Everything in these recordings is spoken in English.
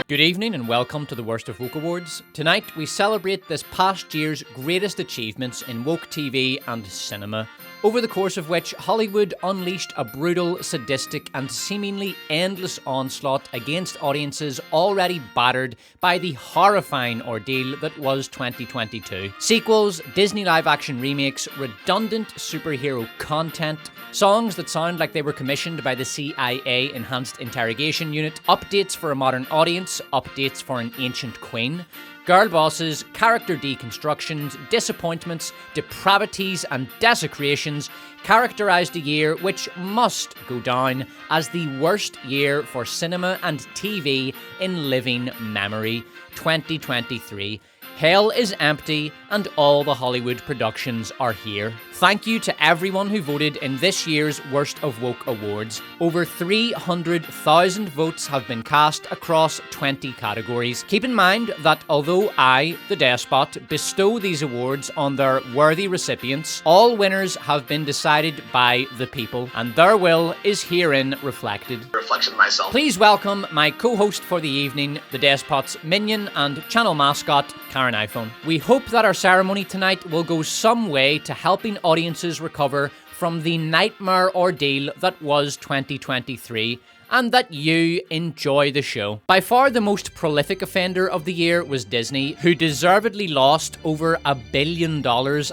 Good evening and welcome to the Worst of Woke Awards. Tonight we celebrate this past year's greatest achievements in woke TV and cinema, over the course of which Hollywood unleashed a brutal, sadistic and seemingly endless onslaught against audiences already battered by the horrifying ordeal that was 2022. Sequels, Disney live-action remakes, redundant superhero content, songs that sound like they were commissioned by the CIA Enhanced Interrogation Unit, updates for a modern audience, updates for an ancient queen, girl bosses, character deconstructions, disappointments, depravities and desecrations characterised a year which must go down as the worst year for cinema and TV in living memory, 2023. Hell is empty and all the Hollywood productions are here. Thank you to everyone who voted in this year's Worst of Woke Awards. Over 300,000 votes have been cast across 20 categories. Keep in mind that although I, the Despot, bestow these awards on their worthy recipients, all winners have been decided by the people, and their will is herein reflected. Reflection of myself. Please welcome my co-host for the evening, the Despot's minion and channel mascot, Karen iPhone. We hope that our ceremony tonight will go some way to helping audiences recover from the nightmare ordeal that was 2023, and that you enjoy the show. By far the most prolific offender of the year was Disney, who deservedly lost over $1 billion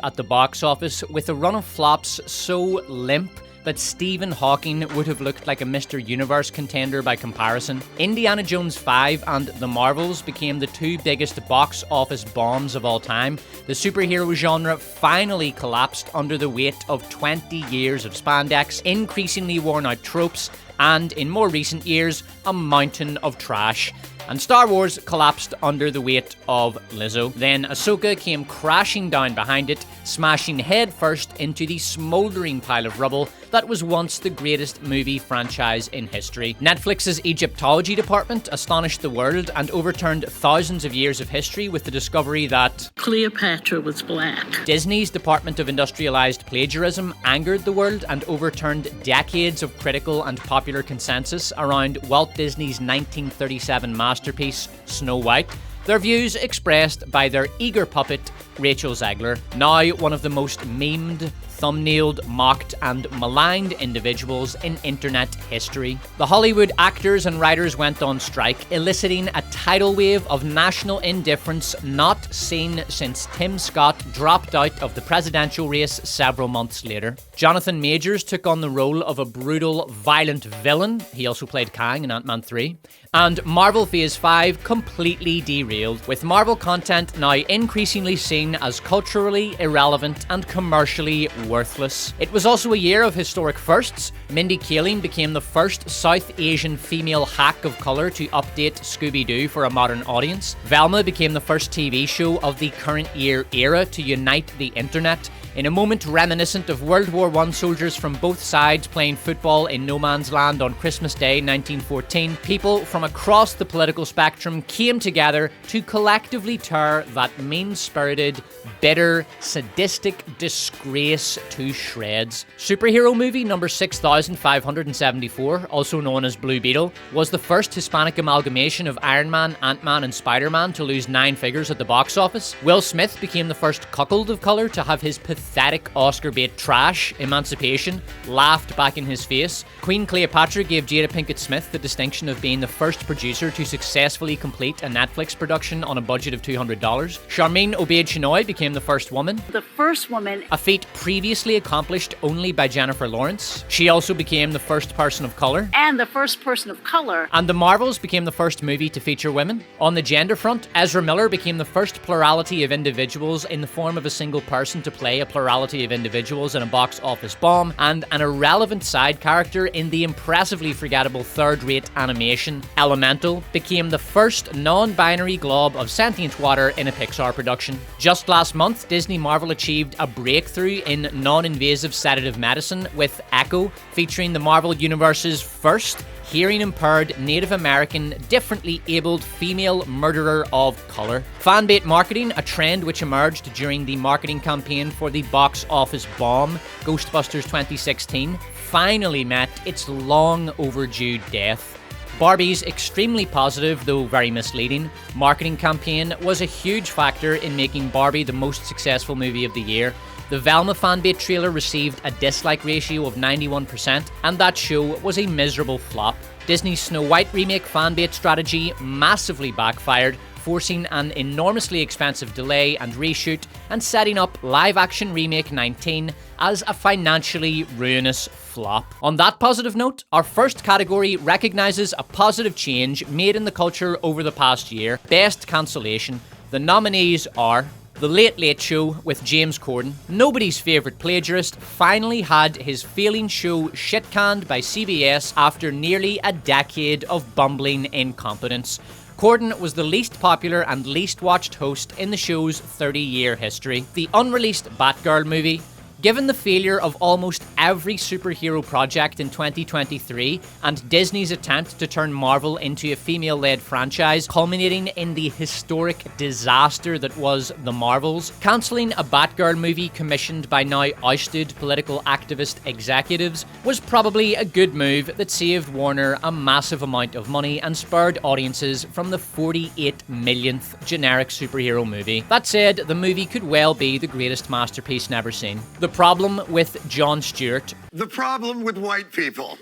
at the box office with a run of flops so limp that Stephen Hawking would have looked like a Mr. Universe contender by comparison. Indiana Jones 5 and The Marvels became the two biggest box office bombs of all time. The superhero genre finally collapsed under the weight of 20 years of spandex, increasingly worn out tropes, and in more recent years, a mountain of trash. And Star Wars collapsed under the weight of Lizzo. Then Ahsoka came crashing down behind it, smashing headfirst into the smouldering pile of rubble that was once the greatest movie franchise in history. Netflix's Egyptology department astonished the world and overturned thousands of years of history with the discovery that Cleopatra was black. Disney's Department of Industrialized Plagiarism angered the world and overturned decades of critical and popular consensus around Walt Disney's 1937 masterpiece, Snow White, their views expressed by their eager puppet, Rachel Zegler, now one of the most memed, thumbnailed, mocked and maligned individuals in internet history. The Hollywood actors and writers went on strike, eliciting a tidal wave of national indifference not seen since Tim Scott dropped out of the presidential race several months later. Jonathan Majors took on the role of a brutal, violent villain. He also played Kang in Ant-Man 3. And Marvel Phase 5 completely derailed, with Marvel content now increasingly seen as culturally irrelevant and commercially worthless. It was also a year of historic firsts. Mindy Kaling became the first South Asian female hack of colour to update Scooby-Doo for a modern audience. Velma became the first TV show of the current year era to unite the internet. In a moment reminiscent of World War I soldiers from both sides playing football in no man's land on Christmas Day 1914, people from across the political spectrum came together to collectively tear that mean-spirited, bitter, sadistic disgrace to shreds. Superhero movie number 6574, also known as Blue Beetle, was the first Hispanic amalgamation of Iron Man, Ant-Man and Spider-Man to lose 9 figures at the box office. Will Smith became the first cuckold of colour to have his pathetic Oscar bait trash, Emancipation, laughed back in his face. Queen Cleopatra gave Jada Pinkett Smith the distinction of being the first producer to successfully complete a Netflix production on a budget of $200. Charmaine Obaid-Chinoy became the first woman. The first woman. A feat previously accomplished only by Jennifer Lawrence. She also became the first person of colour. And the first person of colour. And The Marvels became the first movie to feature women. On the gender front, Ezra Miller became the first plurality of individuals in the form of a single person to play a plurality of individuals in a box office bomb, and an irrelevant side character in the impressively forgettable third-rate animation. Elemental became the first non-binary glob of sentient water in a Pixar production. Just last month, Disney Marvel achieved a breakthrough in non-invasive sedative medicine with Echo, featuring the Marvel Universe's first hearing-impaired Native American, differently abled female murderer of colour. Fanbait marketing, a trend which emerged during the marketing campaign for the box office bomb Ghostbusters 2016, finally met its long overdue death. Barbie's extremely positive, though very misleading, marketing campaign was a huge factor in making Barbie the most successful movie of the year. The Velma fanbait trailer received a dislike ratio of 91%, and that show was a miserable flop. Disney's Snow White remake fanbait strategy massively backfired, forcing an enormously expensive delay and reshoot, and setting up live-action remake 19 as a financially ruinous flop. On that positive note, our first category recognises a positive change made in the culture over the past year: Best Cancellation. The nominees are The Late Late Show with James Corden. Nobody's favourite plagiarist finally had his failing show shit-canned by CBS after nearly a decade of bumbling incompetence. Corden was the least popular and least watched host in the show's 30-year history. The unreleased Batgirl movie. Given the failure of almost every superhero project in 2023 and Disney's attempt to turn Marvel into a female-led franchise, culminating in the historic disaster that was The Marvels, cancelling a Batgirl movie commissioned by now ousted political activist executives was probably a good move that saved Warner a massive amount of money and spurred audiences from the 48 millionth generic superhero movie. That said, the movie could well be the greatest masterpiece never seen. The problem with Jon Stewart. The problem with white people.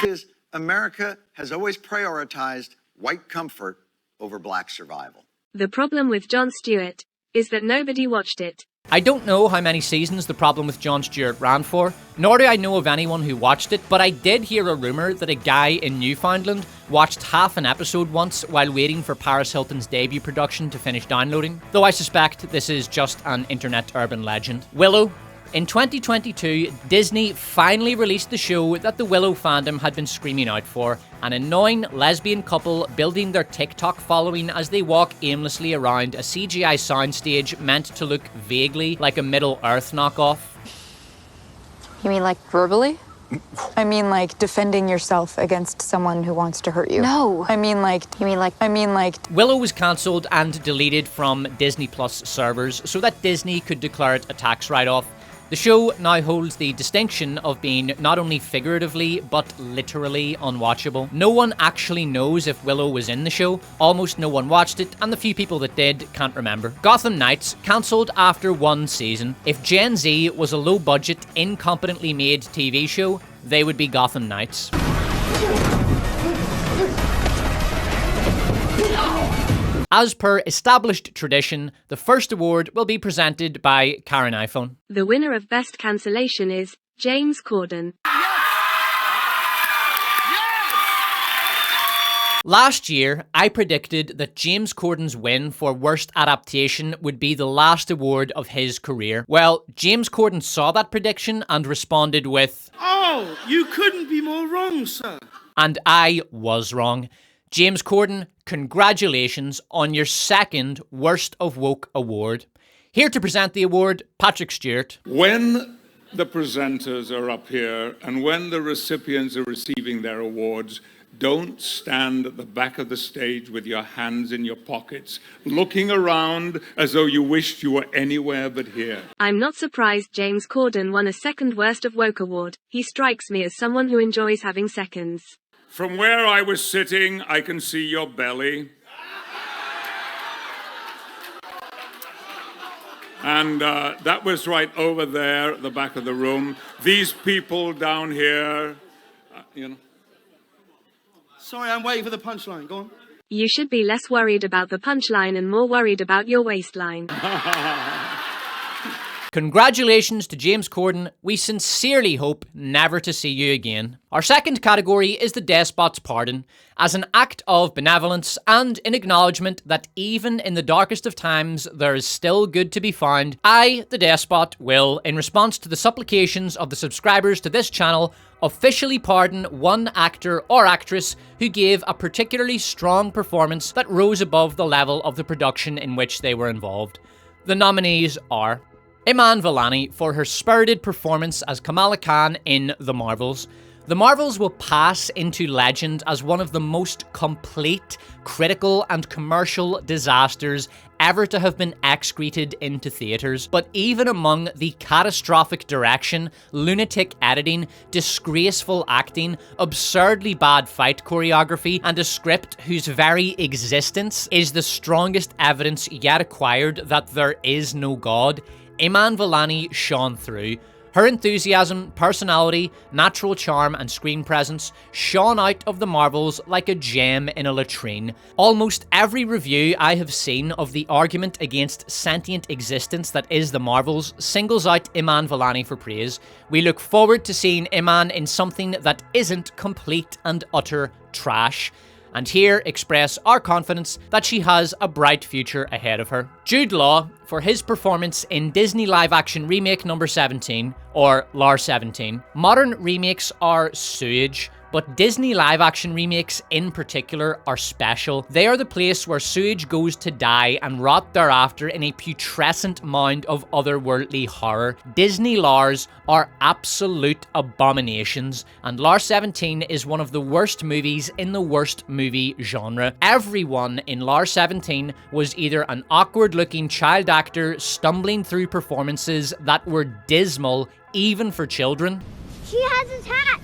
Is America has always prioritized white comfort over black survival. The problem with Jon Stewart is that nobody watched it. I don't know how many seasons The Problem with Jon Stewart ran for, nor do I know of anyone who watched it, but I did hear a rumour that a guy in Newfoundland watched half an episode once while waiting for Paris Hilton's debut production to finish downloading, though I suspect this is just an internet urban legend. Willow. In 2022, Disney finally released the show that the Willow fandom had been screaming out for: an annoying lesbian couple building their TikTok following as they walk aimlessly around a CGI soundstage meant to look vaguely like a Middle-earth knockoff. You mean like verbally? I mean like defending yourself against someone who wants to hurt you. No. I mean like... Willow was cancelled and deleted from Disney Plus servers so that Disney could declare it a tax write-off. The show now holds the distinction of being not only figuratively, but literally unwatchable. No one actually knows if Willow was in the show, almost no one watched it, and the few people that did can't remember. Gotham Knights, cancelled after one season. If Gen Z was a low-budget, incompetently made TV show, they would be Gotham Knights. As per established tradition, the first award will be presented by Karen iPhone. The winner of Best Cancellation is James Corden. Last year, I predicted that James Corden's win for Worst Adaptation would be the last award of his career. Well, James Corden saw that prediction and responded with, "Oh, you couldn't be more wrong, sir." And I was wrong. James Corden, congratulations on your second Worst of Woke award. Here to present the award, Patrick Stewart. When the presenters are up here and when the recipients are receiving their awards, don't stand at the back of the stage with your hands in your pockets, looking around as though you wished you were anywhere but here. I'm not surprised James Corden won a second Worst of Woke award. He strikes me as someone who enjoys having seconds. From where I was sitting, I can see your belly. And that was right over there at the back of the room. These people down here, Sorry, I'm waiting for the punchline. Go on. You should be less worried about the punchline and more worried about your waistline. Congratulations to James Corden. We sincerely hope never to see you again. Our second category is the Despot's pardon. As an act of benevolence and in acknowledgement that even in the darkest of times there is still good to be found, I, the Despot, will, in response to the supplications of the subscribers to this channel, officially pardon one actor or actress who gave a particularly strong performance that rose above the level of the production in which they were involved. The nominees are Iman Vellani for her spirited performance as Kamala Khan in The Marvels. The Marvels will pass into legend as one of the most complete, critical and commercial disasters ever to have been excreted into theaters. But even among the catastrophic direction, lunatic editing, disgraceful acting, absurdly bad fight choreography, and a script whose very existence is the strongest evidence yet acquired that there is no God, Iman Vellani shone through. Her enthusiasm, personality, natural charm, and screen presence shone out of the marbles like a gem in a latrine. Almost every review I have seen of the argument against sentient existence that is the Marvels singles out Iman Vellani for praise. We look forward to seeing Iman in something that isn't complete and utter trash, and here express our confidence that she has a bright future ahead of her. Jude Law, for his performance in Disney live-action remake number 17, or LAR 17. Modern remakes are sewage, but Disney live-action remakes in particular are special. They are the place where sewage goes to die and rot thereafter in a putrescent mound of otherworldly horror. Disney LARs are absolute abominations, and LAR 17 is one of the worst movies in the worst movie genre. Everyone in LAR 17 was either an awkward-looking child actor stumbling through performances that were dismal, even for children. She has his hat!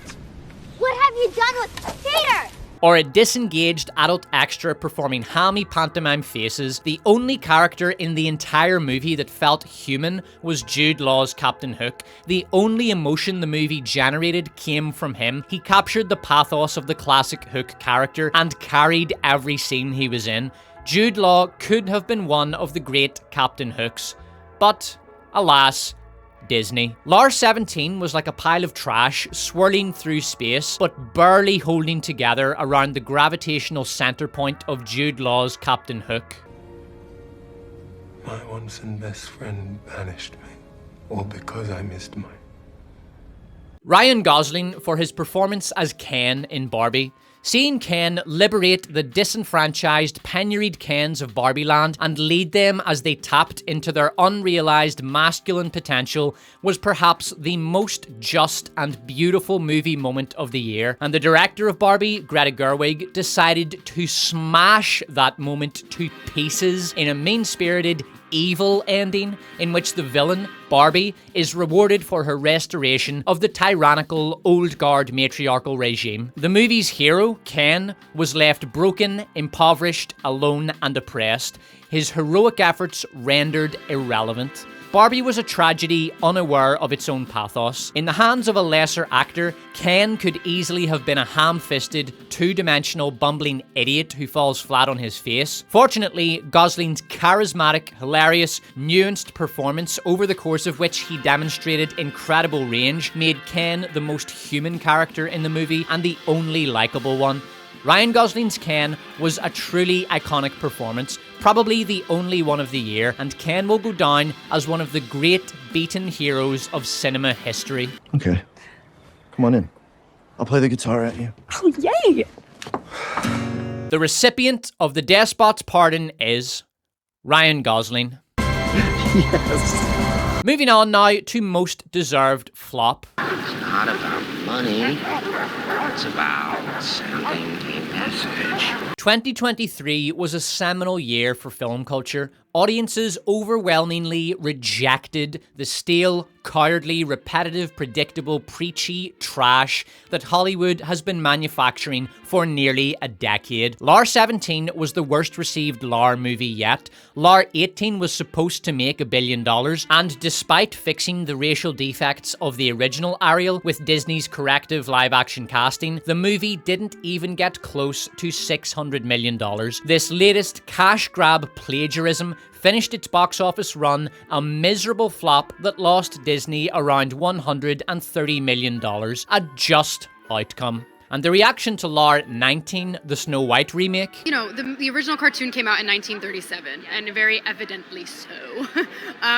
What have you done with Peter? Or a disengaged adult extra performing hammy pantomime faces. The only character in the entire movie that felt human was Jude Law's Captain Hook. The only emotion the movie generated came from him. He captured the pathos of the classic Hook character and carried every scene he was in. Jude Law could have been one of the great Captain Hooks, but alas, Disney. LAR 17 was like a pile of trash swirling through space, but barely holding together around the gravitational center point of Jude Law's Captain Hook. My once and best friend banished me, all because I missed mine. Ryan Gosling for his performance as Ken in Barbie. Seeing Ken liberate the disenfranchised, penuried Kens of Barbieland and lead them as they tapped into their unrealized masculine potential was perhaps the most just and beautiful movie moment of the year. And the director of Barbie, Greta Gerwig, decided to smash that moment to pieces in a mean-spirited, evil ending in which the villain, Barbie, is rewarded for her restoration of the tyrannical, old guard matriarchal regime. The movie's hero, Ken, was left broken, impoverished, alone, and oppressed, his heroic efforts rendered irrelevant. Barbie was a tragedy unaware of its own pathos. In the hands of a lesser actor, Ken could easily have been a ham-fisted, two-dimensional, bumbling idiot who falls flat on his face. Fortunately, Gosling's charismatic, hilarious, nuanced performance, over the course of which he demonstrated incredible range, made Ken the most human character in the movie and the only likable one. Ryan Gosling's Ken was a truly iconic performance, probably the only one of the year, and Ken will go down as one of the great beaten heroes of cinema history. Okay, come on in. I'll play the guitar at you. Oh, yay! The recipient of the Despot's pardon is Ryan Gosling. Yes. Moving on now to most deserved flop. It's not about money. It's about sending a message. 2023 was a seminal year for film culture. Audiences overwhelmingly rejected the stale, cowardly, repetitive, predictable, preachy trash that Hollywood has been manufacturing for nearly a decade. LAR 17 was the worst received LAR movie yet. LAR 18 was supposed to make $1 billion, and despite fixing the racial defects of the original Ariel with Disney's corrective live-action casting, the movie didn't even get close to $600 million. This latest cash grab plagiarism finished its box office run a miserable flop that lost Disney around $130 million, a just outcome. And the reaction to LAR 19, the Snow White remake? You know, the original cartoon came out in 1937, and very evidently so.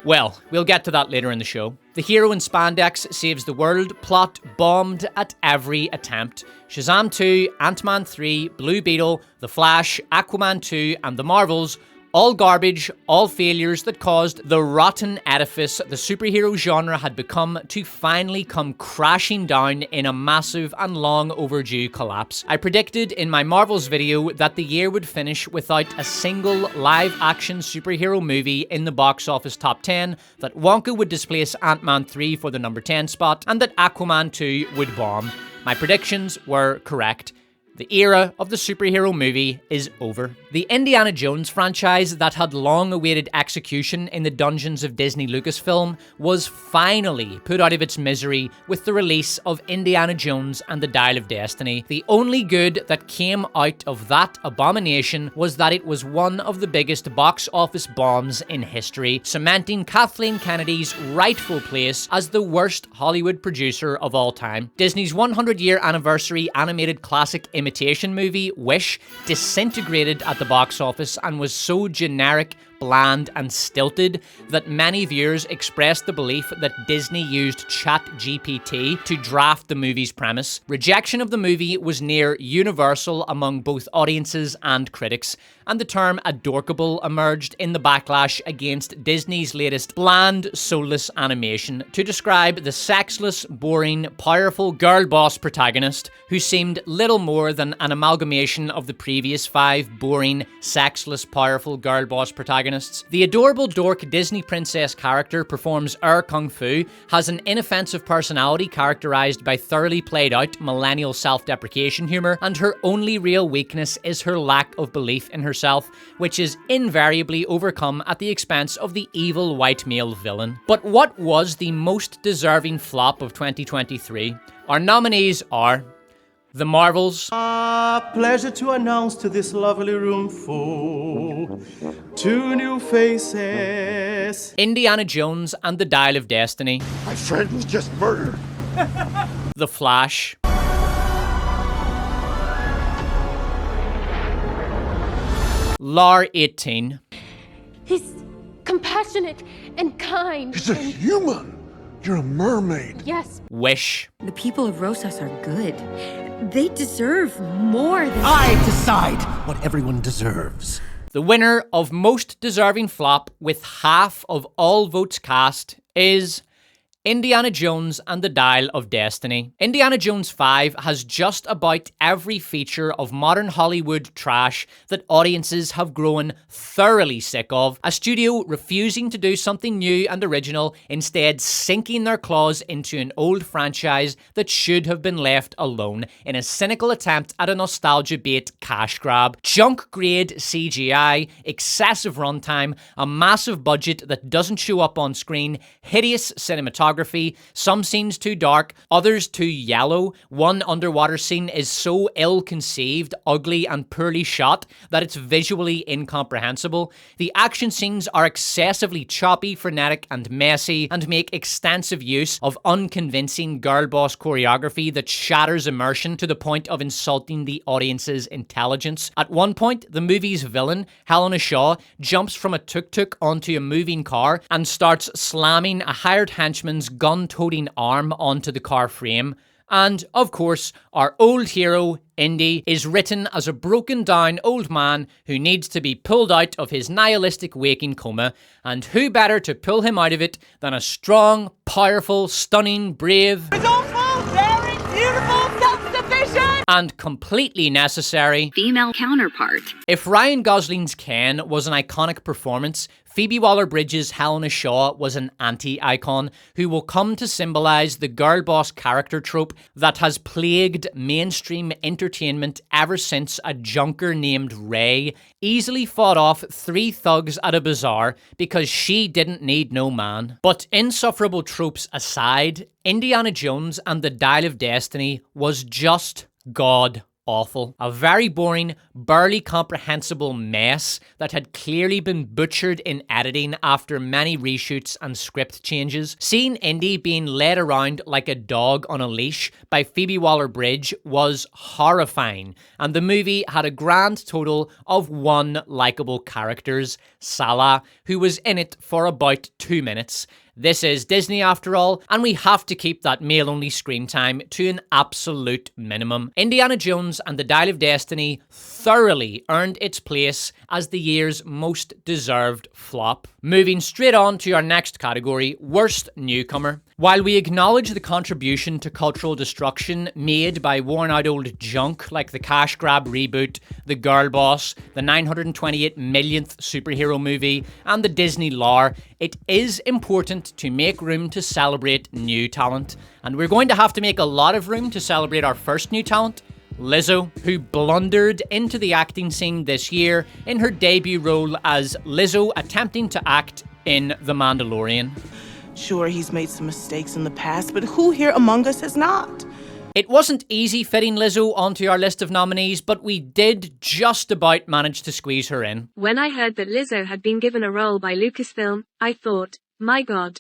Well, we'll get to that later in the show. The hero in spandex saves the world plot bombed at every attempt. Shazam 2, Ant-Man 3, Blue Beetle, The Flash, Aquaman 2, and The Marvels All garbage, all failures that caused the rotten edifice the superhero genre had become to finally come crashing down in a massive and long overdue collapse. I predicted in my Marvels video that the year would finish without a single live-action superhero movie in the box office top 10, that Wonka would displace Ant-Man 3 for the number 10 spot, and that Aquaman 2 would bomb. My predictions were correct. The era of the superhero movie is over. The Indiana Jones franchise that had long awaited execution in the dungeons of Disney Lucasfilm was finally put out of its misery with the release of Indiana Jones and the Dial of Destiny. The only good that came out of that abomination was that it was one of the biggest box office bombs in history, cementing Kathleen Kennedy's rightful place as the worst Hollywood producer of all time. Disney's 100-year anniversary animated classic imitation movie, Wish, disintegrated at the box office and was so generic, bland, and stilted that many viewers expressed the belief that Disney used ChatGPT to draft the movie's premise. Rejection of the movie was near universal among both audiences and critics, and the term adorkable emerged in the backlash against Disney's latest bland, soulless animation to describe the sexless, boring, powerful girl boss protagonist who seemed little more than an amalgamation of the previous 5 boring, sexless, powerful girl boss protagonists. The adorable dork Disney princess character performs Kung Fu, has an inoffensive personality characterized by thoroughly played out millennial self-deprecation humor, and her only real weakness is her lack of belief in herself, which is invariably overcome at the expense of the evil white male villain. But what was the most deserving flop of 2023? Our nominees are The Marvels. Pleasure to announce to this lovely room full 2 new faces. Indiana Jones and the Dial of Destiny. My friend was just murdered. The Flash. Lar 18. He's compassionate and kind. He's a human. You're a mermaid. Yes. Wish. The people of Rosas are good. They deserve more than... I decide what everyone deserves. The winner of most deserving flop with half of all votes cast is Indiana Jones and the Dial of Destiny. Indiana Jones 5 has just about every feature of modern Hollywood trash that audiences have grown thoroughly sick of. A studio refusing to do something new and original, instead sinking their claws into an old franchise that should have been left alone in a cynical attempt at a nostalgia bait cash grab. Junk grade CGI, excessive runtime, a massive budget that doesn't show up on screen, hideous cinematography, some scenes too dark, others too yellow. One underwater scene is so ill-conceived, ugly, and poorly shot that it's visually incomprehensible. The action scenes are excessively choppy, frenetic, and messy, and make extensive use of unconvincing girl boss choreography that shatters immersion to the point of insulting the audience's intelligence. At one point, the movie's villain, Helena Shaw, jumps from a tuk-tuk onto a moving car and starts slamming a hired henchman's gun-toting arm onto the car frame. And, of course, our old hero, Indy, is written as a broken-down old man who needs to be pulled out of his nihilistic waking coma, and who better to pull him out of it than a strong, powerful, stunning, brave, resourceful, daring, beautiful, self-sufficient, and completely necessary female counterpart. If Ryan Gosling's Ken was an iconic performance, Phoebe Waller-Bridge's Helena Shaw was an anti-icon who will come to symbolize the girl boss character trope that has plagued mainstream entertainment ever since a junker named Ray easily fought off 3 thugs at a bazaar because she didn't need no man. But insufferable tropes aside, Indiana Jones and the Dial of Destiny was just god awful. A very boring, barely comprehensible mess that had clearly been butchered in editing after many reshoots and script changes. Seeing Indy being led around like a dog on a leash by Phoebe Waller-Bridge was horrifying, and the movie had a grand total of 1 likeable character, Salah, who was in it for about 2 minutes. This is Disney after all, and we have to keep that male-only screen time to an absolute minimum. Indiana Jones and the Dial of Destiny thoroughly earned its place as the year's most deserved flop. Moving straight on to our next category, Worst Newcomer. While we acknowledge the contribution to cultural destruction made by worn-out old junk like the cash grab reboot, The Girl Boss, the 928 millionth superhero movie, and the Disney lore, it is important to make room to celebrate new talent. And we're going to have to make a lot of room to celebrate our first new talent, Lizzo, who blundered into the acting scene this year in her debut role as Lizzo attempting to act in The Mandalorian. Sure, he's made some mistakes in the past, but who here among us has not? It wasn't easy fitting Lizzo onto our list of nominees, but we did just about manage to squeeze her in. When I heard that Lizzo had been given a role by Lucasfilm, I thought, my god,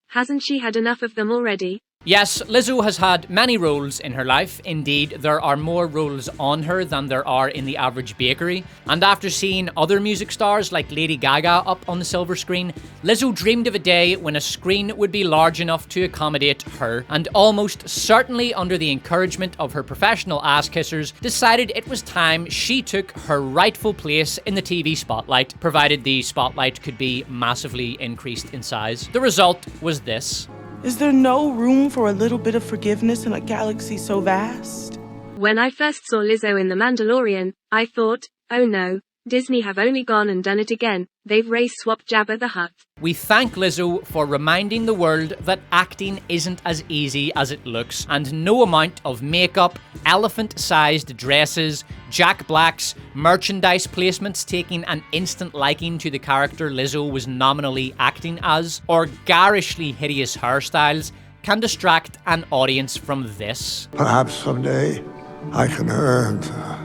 hasn't she had enough of them already? Yes, Lizzo has had many roles in her life. Indeed, there are more roles on her than there are in the average bakery. And after seeing other music stars like Lady Gaga up on the silver screen, Lizzo dreamed of a day when a screen would be large enough to accommodate her, and almost certainly under the encouragement of her professional ass-kissers, decided it was time she took her rightful place in the TV spotlight, provided the spotlight could be massively increased in size. The result was this. Is there no room for a little bit of forgiveness in a galaxy so vast? When I first saw Lizzo in The Mandalorian, I thought, oh no, Disney have only gone and done it again. They've race-swapped Jabba the Hutt. We thank Lizzo for reminding the world that acting isn't as easy as it looks, and no amount of makeup, elephant-sized dresses, Jack Black's, merchandise placements taking an instant liking to the character Lizzo was nominally acting as, or garishly hideous hairstyles can distract an audience from this. Perhaps someday I can earn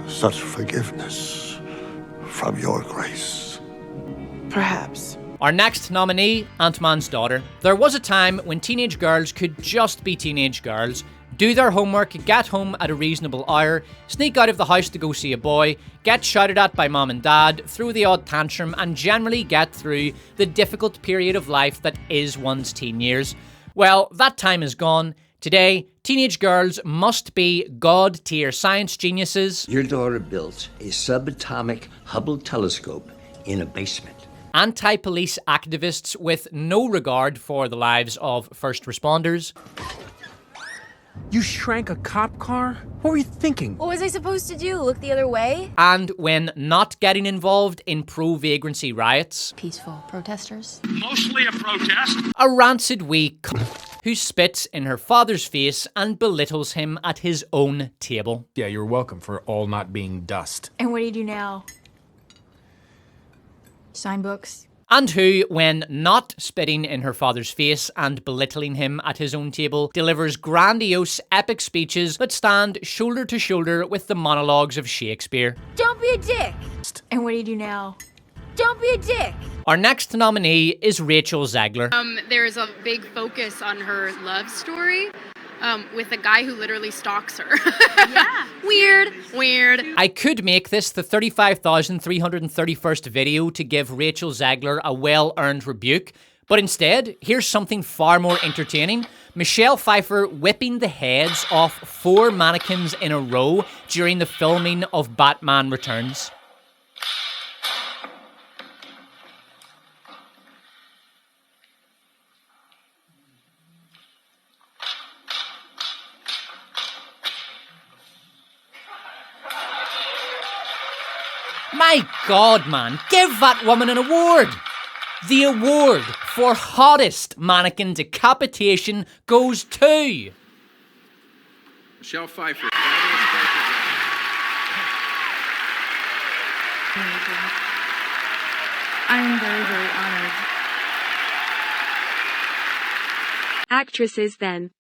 such forgiveness from your grace. Perhaps. Our next nominee, Ant-Man's daughter. There was a time when teenage girls could just be teenage girls, do their homework, get home at a reasonable hour, sneak out of the house to go see a boy, get shouted at by mom and dad, throw the odd tantrum, and generally get through the difficult period of life that is one's teen years. Well, that time is gone. Today, teenage girls must be god-tier science geniuses. Your daughter built a subatomic Hubble telescope in a basement. Anti-police activists with no regard for the lives of first responders. You shrank a cop car? What were you thinking? What was I supposed to do? Look the other way? And when not getting involved in pro-vagrancy riots. Peaceful protesters. Mostly a protest. A rancid wee who spits in her father's face and belittles him at his own table. Yeah, you're welcome for all not being dust. And what do you do now? Sign books. And who, when not spitting in her father's face and belittling him at his own table, delivers grandiose, epic speeches that stand shoulder to shoulder with the monologues of Shakespeare. Don't be a dick! And what do you do now? Don't be a dick! Our next nominee is Rachel Zegler. There's a big focus on her love story. With a guy who literally stalks her. Yeah. Weird. I could make this the 35,331st video to give Rachel Zegler a well-earned rebuke, but instead, here's something far more entertaining. Michelle Pfeiffer whipping the heads off 4 mannequins in a row during the filming of Batman Returns. My God, man, give that woman an award! The award for hottest mannequin decapitation goes to... Michelle Pfeiffer. I'm very, very honored. Actresses then.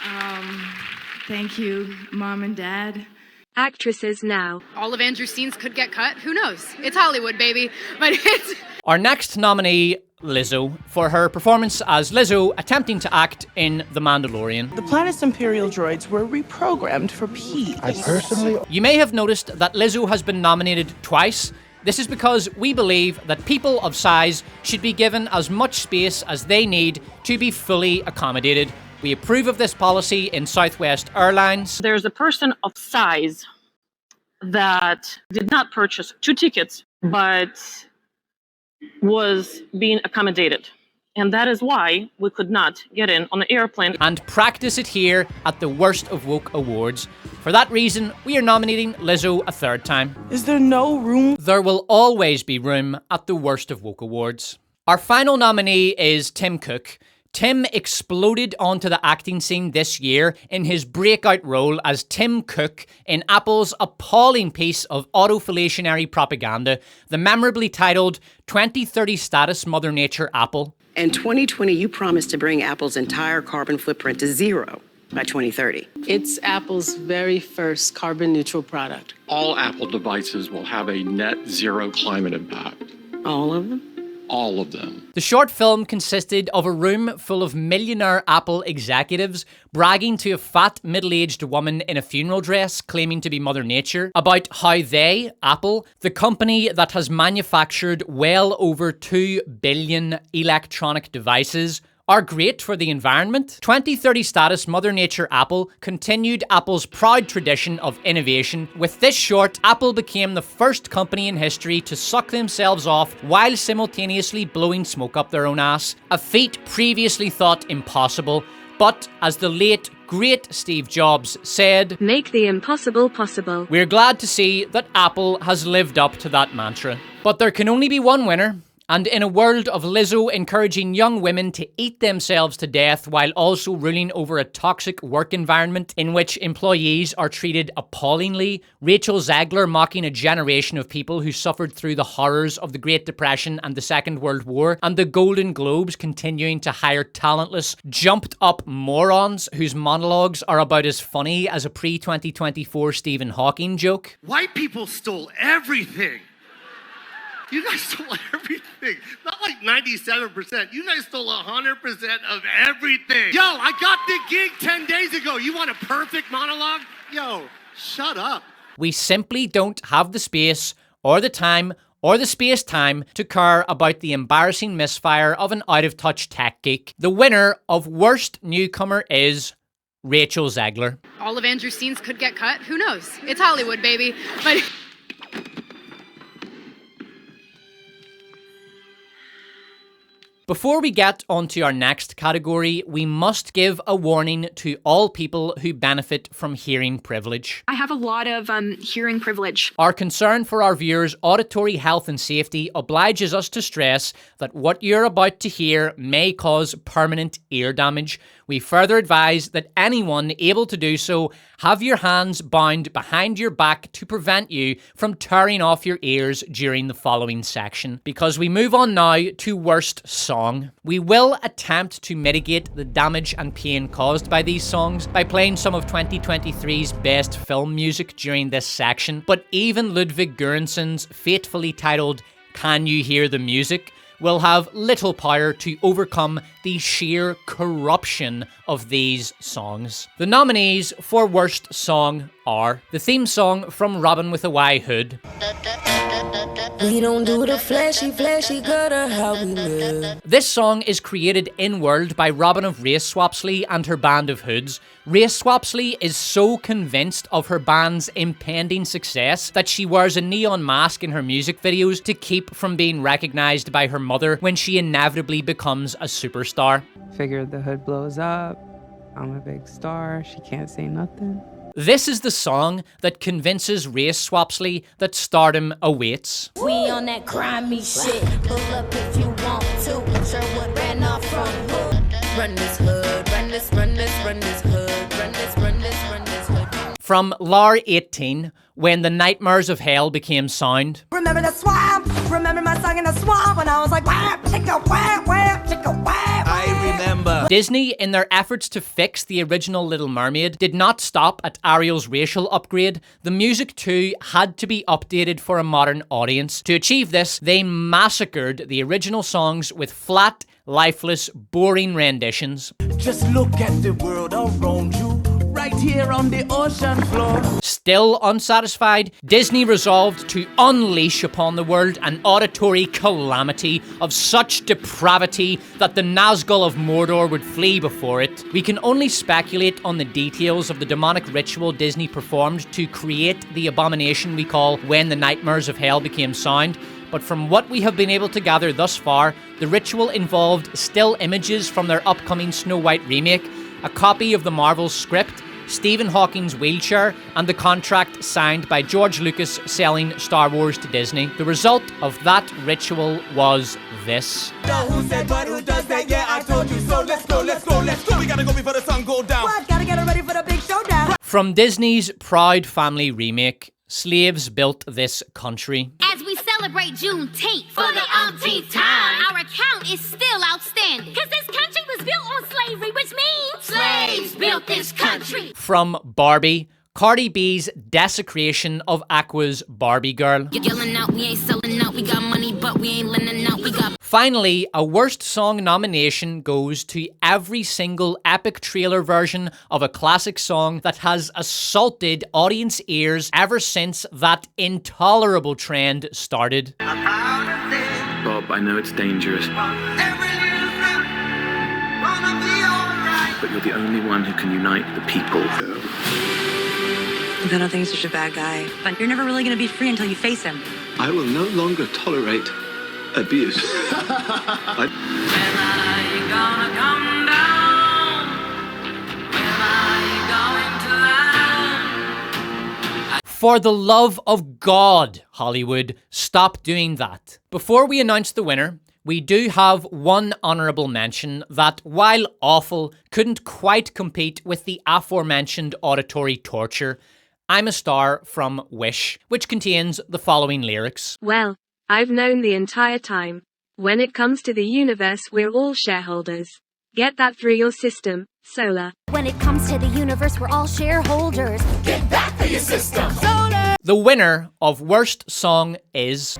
Thank you, Mom and Dad. Actresses now. All of Andrew's scenes could get cut. Who knows? It's Hollywood, baby. But it's... Our next nominee, Lizzo, for her performance as Lizzo attempting to act in The Mandalorian. The planet's Imperial droids were reprogrammed for peace. You may have noticed that Lizzo has been nominated twice. This is because we believe that people of size should be given as much space as they need to be fully accommodated. We approve of this policy in Southwest Airlines. There's a person of size that did not purchase 2 tickets, but was being accommodated. And that is why we could not get in on the airplane. And practice it here at the Worst of Woke Awards. For that reason, we are nominating Lizzo a 3rd time. Is there no room? There will always be room at the Worst of Woke Awards. Our final nominee is Tim Cook. Tim exploded onto the acting scene this year in his breakout role as Tim Cook in Apple's appalling piece of autoflationary propaganda, the memorably titled 2030 Status Mother Nature Apple. In 2020, you promised to bring Apple's entire carbon footprint to 0 by 2030. It's Apple's very first carbon neutral product. All Apple devices will have a net zero climate impact. All of them? All of them. The short film consisted of a room full of millionaire Apple executives bragging to a fat middle-aged woman in a funeral dress claiming to be Mother Nature about how they, Apple, the company that has manufactured well over 2 billion electronic devices, are great for the environment. 2030 Status Mother Nature Apple continued Apple's proud tradition of innovation. With this short, Apple became the first company in history to suck themselves off while simultaneously blowing smoke up their own ass, a feat previously thought impossible. But as the late, great Steve Jobs said, "Make the impossible possible." We're glad to see that Apple has lived up to that mantra. But there can only be one winner. And in a world of Lizzo encouraging young women to eat themselves to death while also ruling over a toxic work environment in which employees are treated appallingly, Rachel Zegler mocking a generation of people who suffered through the horrors of the Great Depression and the Second World War, and the Golden Globes continuing to hire talentless, jumped-up morons whose monologues are about as funny as a pre-2024 Stephen Hawking joke. White people stole everything. You guys stole everything. Not like 97%. You guys stole 100% of everything. Yo, I got the gig 10 days ago. You want a perfect monologue? Yo, shut up. We simply don't have the space or the time or the space-time to care about the embarrassing misfire of an out-of-touch tech geek. The winner of Worst Newcomer is Rachel Zegler. All of Andrew's scenes could get cut. Who knows? It's Hollywood, baby. But before we get onto our next category, we must give a warning to all people who benefit from hearing privilege. I have a lot of hearing privilege. Our concern for our viewers' auditory health and safety obliges us to stress that what you're about to hear may cause permanent ear damage. We further advise that anyone able to do so have your hands bound behind your back to prevent you from tearing off your ears during the following section. Because we move on now to Worst Song. We will attempt to mitigate the damage and pain caused by these songs by playing some of 2023's best film music during this section, but even Ludwig Göransson's fatefully titled Can You Hear the Music will have little power to overcome the sheer corruption of these songs. The nominees for Worst Song are the theme song from Robin with a Y Hood. We don't do the flashy, gutter how we live. This song is created in-world by Robin of Race Swapsley and her band of hoods. Race Swapsley is so convinced of her band's impending success that she wears a neon mask in her music videos to keep from being recognised by her mother when she inevitably becomes a superstar. Figured the hood blows up, I'm a big star, she can't say nothing. This is the song that convinces Race Swapsley that stardom awaits. We on that grimy shit. Pull up if you want to. Sherwood ran off from hood. Run this hood, run this hood, run this hood. From Lar 18, When the Nightmares of Hell Became Sound. Remember the swamp? Remember my song in the swamp when I was like, whap, chicka, whap, whap, chicka, whap. I remember. Disney, in their efforts to fix the original Little Mermaid, did not stop at Ariel's racial upgrade. The music too had to be updated for a modern audience. To achieve this, they massacred the original songs with flat, lifeless, boring renditions. Just look at the world around you. Right here on the ocean floor. Still unsatisfied, Disney resolved to unleash upon the world an auditory calamity of such depravity that the Nazgul of Mordor would flee before it. We can only speculate on the details of the demonic ritual Disney performed to create the abomination we call When the Nightmares of Hell Became Sound, but from what we have been able to gather thus far, the ritual involved still images from their upcoming Snow White remake, a copy of the Marvel's script, Stephen Hawking's wheelchair, and the contract signed by George Lucas selling Star Wars to Disney. The result of that ritual was this. Who said what, who does that? Yeah, I told you so. Let's go, let's go, let's go. We gotta go before the sun goes down. What? Gotta get ready for the big showdown. From Disney's Proud Family remake, slaves built this country. As we celebrate Juneteenth for the umpteenth time, our account is still outstanding. Cause this country was built on slavery, which means slaves built this country. From Barbie, Cardi B's desecration of Aqua's Barbie Girl. You're yelling out, we ain't selling out, we got money, but we ain't lending out, we got... Finally, a Worst Song nomination goes to every single epic trailer version of a classic song that has assaulted audience ears ever since that intolerable trend started. Bob, I know it's dangerous, but you're the only one who can unite the people. I don't think he's such a bad guy, but you're never really going to be free until you face him. I will no longer tolerate abuse. For the love of God, Hollywood, stop doing that. Before we announce the winner, we do have one honourable mention that, while awful, couldn't quite compete with the aforementioned auditory torture. I'm a Star from Wish, which contains the following lyrics. Well, I've known the entire time. When it comes to the universe, we're all shareholders. Get that through your system, Solar. When it comes to the universe, we're all shareholders. Get that through your system, Solar! The winner of Worst Song is...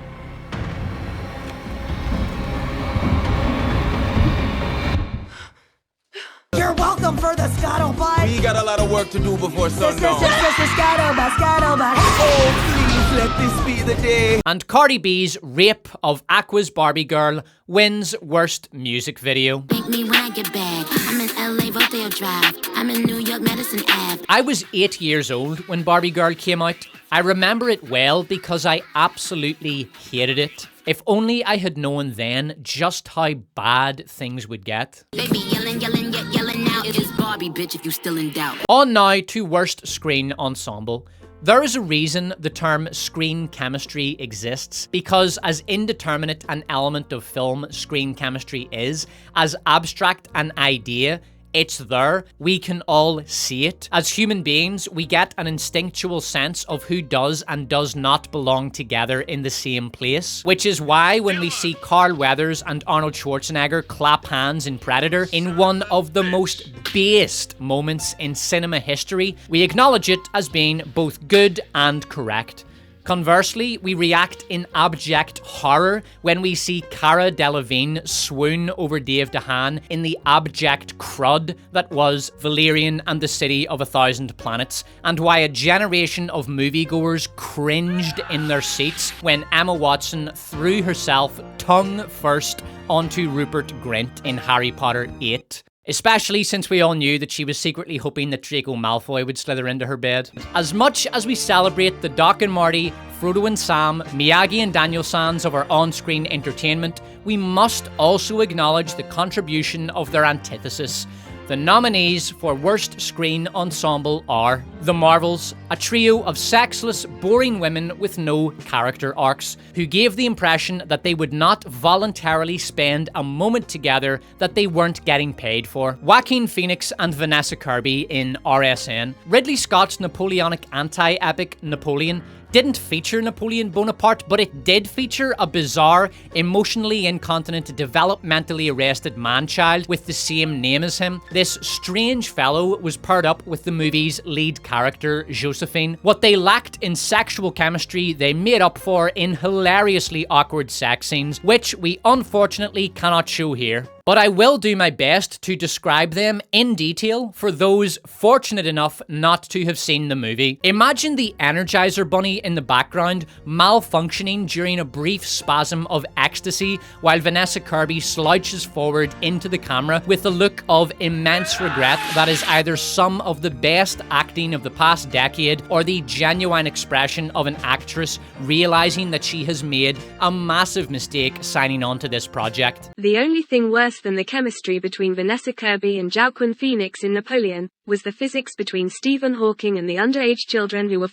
You're welcome for the scuttlebutt. We got a lot of work to do before sundown. Scuttlebutt. Oh, please let this be the day. And Cardi B's rape of Aqua's Barbie Girl wins Worst Music Video. Make me when I get back. I'm in LA, Rodeo Drive. I'm in New York, Madison Ave. I was 8 years old when Barbie Girl came out. I remember it well because I absolutely hated it. If only I had known then just how bad things would get. They be yelling now. It is Barbie, bitch, if you still in doubt. On now to Worst Screen Ensemble. There is a reason the term screen chemistry exists, because as indeterminate an element of film screen chemistry is, as abstract an idea, it's there. We can all see it. As human beings, we get an instinctual sense of who does and does not belong together in the same place. Which is why when we see Carl Weathers and Arnold Schwarzenegger clap hands in Predator in one of the most based moments in cinema history, we acknowledge it as being both good and correct. Conversely, we react in abject horror when we see Cara Delevingne swoon over Dave DeHaan in the abject crud that was Valerian and the City of 1,000 Planets, and why a generation of moviegoers cringed in their seats when Emma Watson threw herself tongue first onto Rupert Grint in Harry Potter 8. Especially since we all knew that she was secretly hoping that Draco Malfoy would slither into her bed. As much as we celebrate the Doc and Marty, Frodo and Sam, Miyagi and Daniel Sans of our on-screen entertainment, we must also acknowledge the contribution of their antithesis. The nominees for Worst Screen Ensemble are The Marvels, a trio of sexless, boring women with no character arcs, who gave the impression that they would not voluntarily spend a moment together that they weren't getting paid for. Joaquin Phoenix and Vanessa Kirby in RSN. Ridley Scott's Napoleonic anti-epic Napoleon didn't feature Napoleon Bonaparte, but it did feature a bizarre, emotionally incontinent, developmentally arrested man-child with the same name as him. This strange fellow was paired up with the movie's lead character, Josephine. What they lacked in sexual chemistry, they made up for in hilariously awkward sex scenes, which we unfortunately cannot show here. but I will do my best to describe them in detail for those fortunate enough not to have seen the movie. Imagine the Energizer Bunny in the background malfunctioning during a brief spasm of ecstasy while Vanessa Kirby slouches forward into the camera with a look of immense regret that is either some of the best acting of the past decade or the genuine expression of an actress realizing that she has made a massive mistake signing on to this project. The only thing worse than the chemistry between Vanessa Kirby and Joaquin Phoenix in Napoleon was the physics between Stephen Hawking and the underage children who were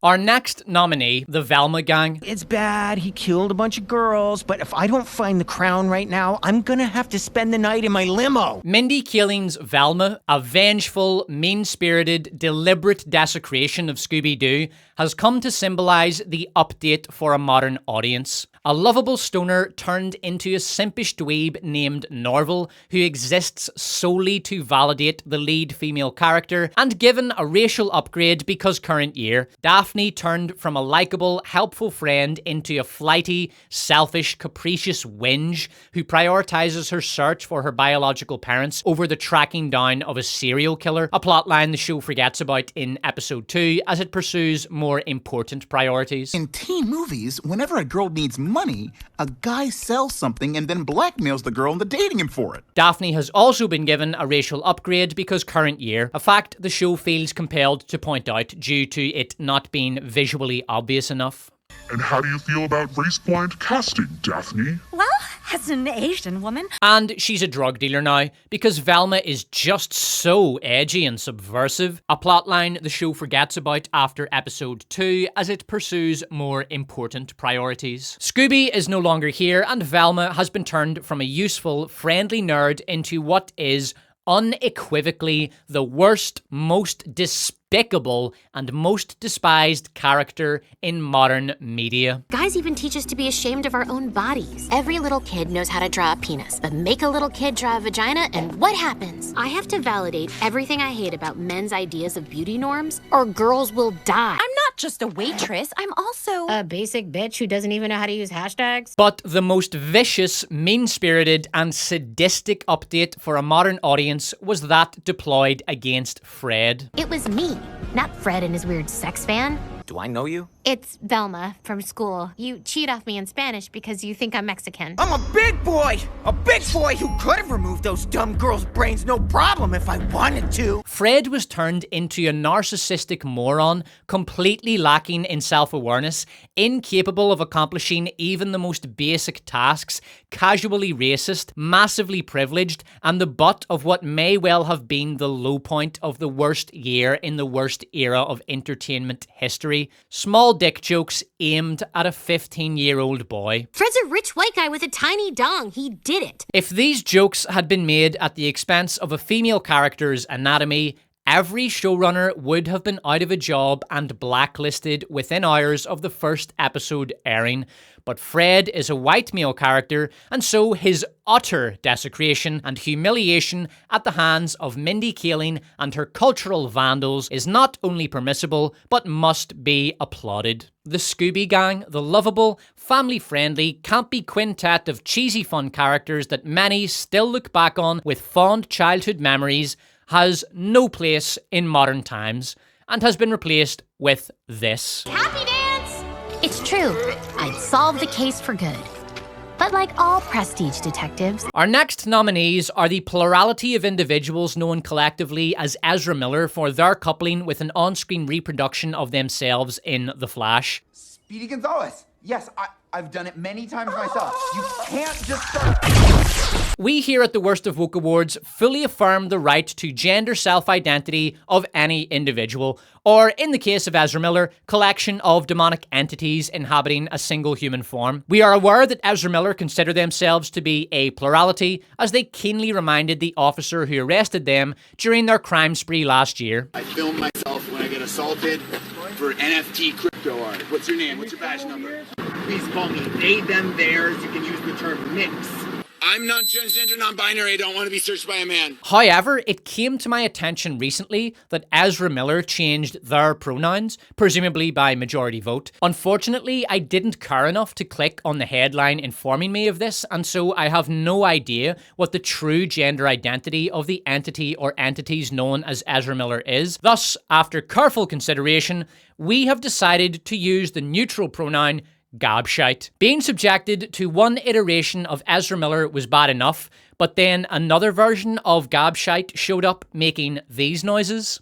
Our next nominee, the Velma Gang. It's bad, he killed a bunch of girls, but if I don't find the crown right now, I'm gonna have to spend the night in my limo. Mindy Kaling's Velma, a vengeful, mean-spirited, deliberate desecration of Scooby-Doo, has come to symbolize the update for a modern audience. A lovable stoner turned into a simpish dweeb named Norval, who exists solely to validate the lead female character, and given a racial upgrade because current year, Daphne turned from a likeable, helpful friend into a flighty, selfish, capricious whinge who prioritizes her search for her biological parents over the tracking down of a serial killer, a plotline the show forgets about in episode 2 as it pursues more important priorities. In teen movies, whenever a girl needs money, a guy sells something and then blackmails the girl into dating him for it. Daphne has also been given a racial upgrade because current year, a fact the show feels compelled to point out due to it not being visually obvious enough. And how do you feel about race-blind casting, Daphne? Well, as an Asian woman. And she's a drug dealer now, because Velma is just so edgy and subversive, a plotline the show forgets about after episode 2 as it pursues more important priorities. Scooby is no longer here, and Velma has been turned from a useful, friendly nerd into what is unequivocally the worst, most despicable, and most despised character in modern media. Guys even teach us to be ashamed of our own bodies. Every little kid knows how to draw a penis, but make a little kid draw a vagina and what happens? I have to validate everything I hate about men's ideas of beauty norms, or girls will die. I'm not just a waitress, I'm also a basic bitch who doesn't even know how to use hashtags. But the most vicious, mean-spirited, and sadistic update for a modern audience was that deployed against Fred. It was me, not Fred and his weird sex fan. Do I know you? It's Velma from school. You cheat off me in Spanish because you think I'm Mexican. I'm a big boy! A big boy who could have removed those dumb girls' brains no problem if I wanted to. Fred was turned into a narcissistic moron, completely lacking in self-awareness, incapable of accomplishing even the most basic tasks, casually racist, massively privileged, and the butt of what may well have been the low point of the worst year in the worst era of entertainment history. Small dick jokes aimed at a 15-year-old boy. Fred's a rich white guy with a tiny dong. He did it. If these jokes had been made at the expense of a female character's anatomy, every showrunner would have been out of a job and blacklisted within hours of the first episode airing. But Fred is a white male character, and so his utter desecration and humiliation at the hands of Mindy Kaling and her cultural vandals is not only permissible, but must be applauded. The Scooby Gang, the lovable, family-friendly, campy quintet of cheesy fun characters that many still look back on with fond childhood memories, has no place in modern times, and has been replaced with this. Happy dance! It's true, I'd solve the case for good. But like all prestige detectives... Our next nominees are the plurality of individuals known collectively as Ezra Miller for their coupling with an on-screen reproduction of themselves in The Flash. Speedy Gonzalez! Yes, I've done it many times myself. You can't just start... We here at the Worst of Woke Awards fully affirm the right to gender self-identity of any individual, or in the case of Ezra Miller, collection of demonic entities inhabiting a single human form. We are aware that Ezra Miller consider themselves to be a plurality, as they keenly reminded the officer who arrested them during their crime spree last year. I film myself when I get assaulted for NFT crypto art. What's your name? What's your badge number? Please call me they, them, theirs. You can use the term mix. I'm not transgender, non-binary. I don't want to be searched by a man. However, it came to my attention recently that Ezra Miller changed their pronouns, presumably by majority vote. Unfortunately, I didn't care enough to click on the headline informing me of this, and so I have no idea what the true gender identity of the entity or entities known as Ezra Miller is. Thus, after careful consideration, we have decided to use the neutral pronoun gabshite. Being subjected to one iteration of Ezra Miller was bad enough, but then another version of gabshite showed up making these noises.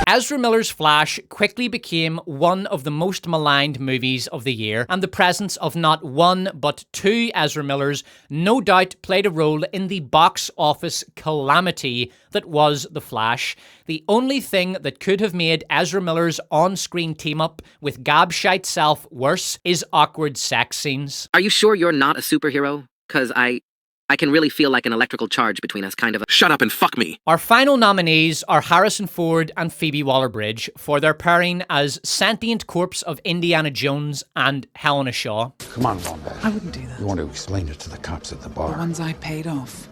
Ezra Miller's Flash quickly became one of the most maligned movies of the year, and the presence of not one but two Ezra Millers no doubt played a role in the box office calamity that was The Flash. The only thing that could have made Ezra Miller's on-screen team-up with Gabshite's self worse is awkward sex scenes. Are you sure you're not a superhero? 'Cause I can really feel like an electrical charge between us, kind of a— Shut up and fuck me. Our final nominees are Harrison Ford and Phoebe Waller-Bridge for their pairing as sentient corpse of Indiana Jones and Helena Shaw. Come on, Wombat. I wouldn't do that. You want to explain it to the cops at the bar. The ones I paid off.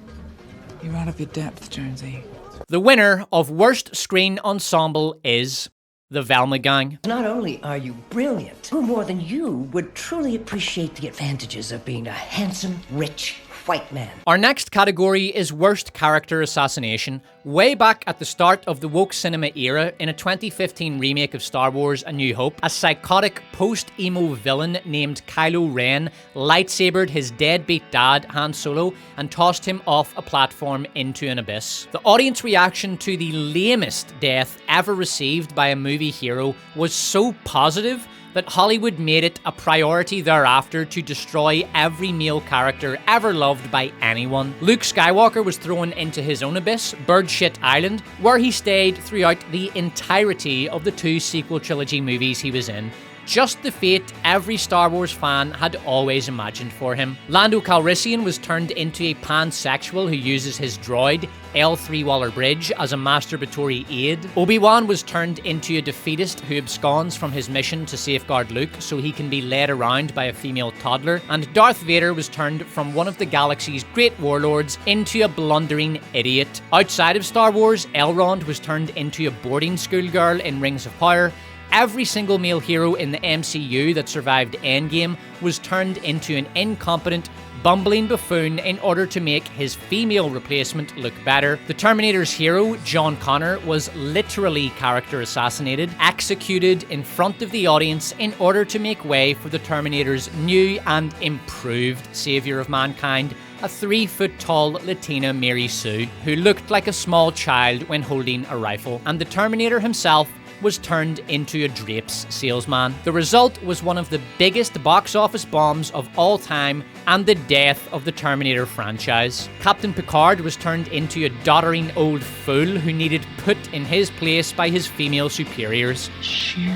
You're out of your depth, Jonesy. The winner of Worst Screen Ensemble is The Velma Gang. Not only are you brilliant, who more than you would truly appreciate the advantages of being a handsome, rich, white man. Our next category is Worst Character Assassination. Way back at the start of the woke cinema era, in a 2015 remake of Star Wars A New Hope, a psychotic post-emo villain named Kylo Ren lightsabered his deadbeat dad, Han Solo, and tossed him off a platform into an abyss. The audience reaction to the lamest death ever received by a movie hero was so positive that Hollywood made it a priority thereafter to destroy every male character ever loved by anyone. Luke Skywalker was thrown into his own abyss, Birdshit Island, where he stayed throughout the entirety of the 2 sequel trilogy movies he was in. Just the fate every Star Wars fan had always imagined for him. Lando Calrissian was turned into a pansexual who uses his droid, L3 Waller-Bridge, as a masturbatory aid. Obi-Wan was turned into a defeatist who absconds from his mission to safeguard Luke so he can be led around by a female toddler. And Darth Vader was turned from one of the galaxy's great warlords into a blundering idiot. Outside of Star Wars, Elrond was turned into a boarding school girl in Rings of Power. Every single male hero in the MCU that survived Endgame was turned into an incompetent, bumbling buffoon in order to make his female replacement look better. The Terminator's hero, John Connor, was literally character assassinated, executed in front of the audience in order to make way for the Terminator's new and improved savior of mankind, a 3-foot-tall Latina Mary Sue, who looked like a small child when holding a rifle. And the Terminator himself was turned into a drapes salesman. The result was one of the biggest box office bombs of all time and the death of the Terminator franchise. Captain Picard was turned into a doddering old fool who needed put in his place by his female superiors. Sheer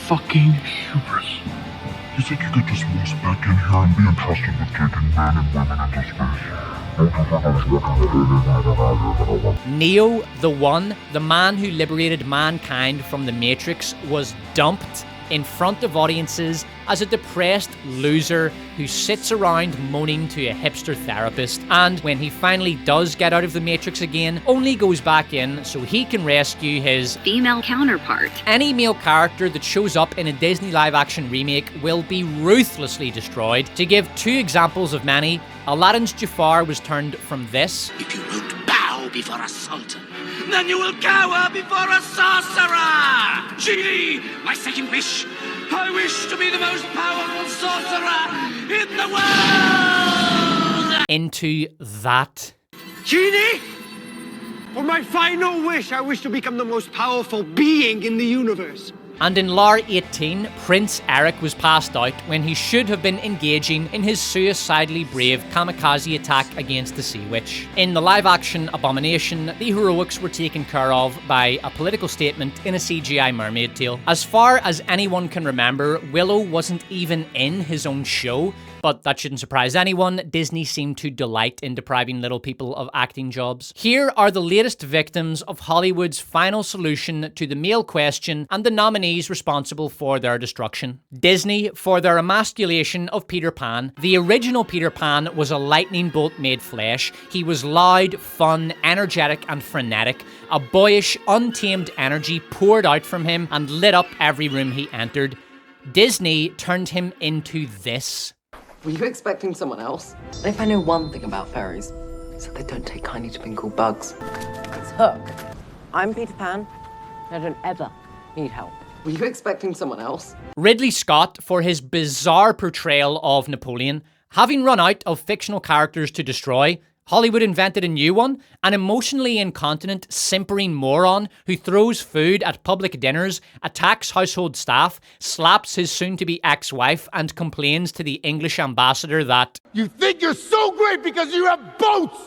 fucking hubris. You think you could just waltz back in here and be entrusted with taking men and women into space? Neo, the One, the man who liberated mankind from the Matrix, was dumped in front of audiences as a depressed loser who sits around moaning to a hipster therapist, and when he finally does get out of the Matrix again, only goes back in so he can rescue his female counterpart. Any male character that shows up in a Disney live-action remake will be ruthlessly destroyed. To give 2 examples of many, Aladdin's Jafar was turned from this. If you won't bow before a sultan, then you will cower before a sorcerer! Genie, my second wish. I wish to be the most powerful sorcerer in the world! Into that. Genie, for my final wish, I wish to become the most powerful being in the universe. And in Lar 18, Prince Eric was passed out when he should have been engaging in his suicidally brave kamikaze attack against the Sea Witch. In the live-action Abomination, the heroics were taken care of by a political statement in a CGI mermaid tale. As far as anyone can remember, Willow wasn't even in his own show, But that shouldn't surprise anyone. Disney seemed to delight in depriving little people of acting jobs. Here are the latest victims of Hollywood's final solution to the male question and the nominees responsible for their destruction. Disney for their emasculation of Peter Pan. The original Peter Pan was a lightning bolt made flesh. He was loud, fun, energetic, and frenetic. A boyish, untamed energy poured out from him and lit up every room he entered. Disney turned him into this. Were you expecting someone else? If I know one thing about fairies, it's that they don't take kindly to being called bugs. It's Hook. I'm Peter Pan. I don't ever need help. Were you expecting someone else? Ridley Scott for his bizarre portrayal of Napoleon. Having run out of fictional characters to destroy, Hollywood invented a new one, an emotionally incontinent, simpering moron who throws food at public dinners, attacks household staff, slaps his soon-to-be ex-wife, and complains to the English ambassador that you think you're so great because you have boats!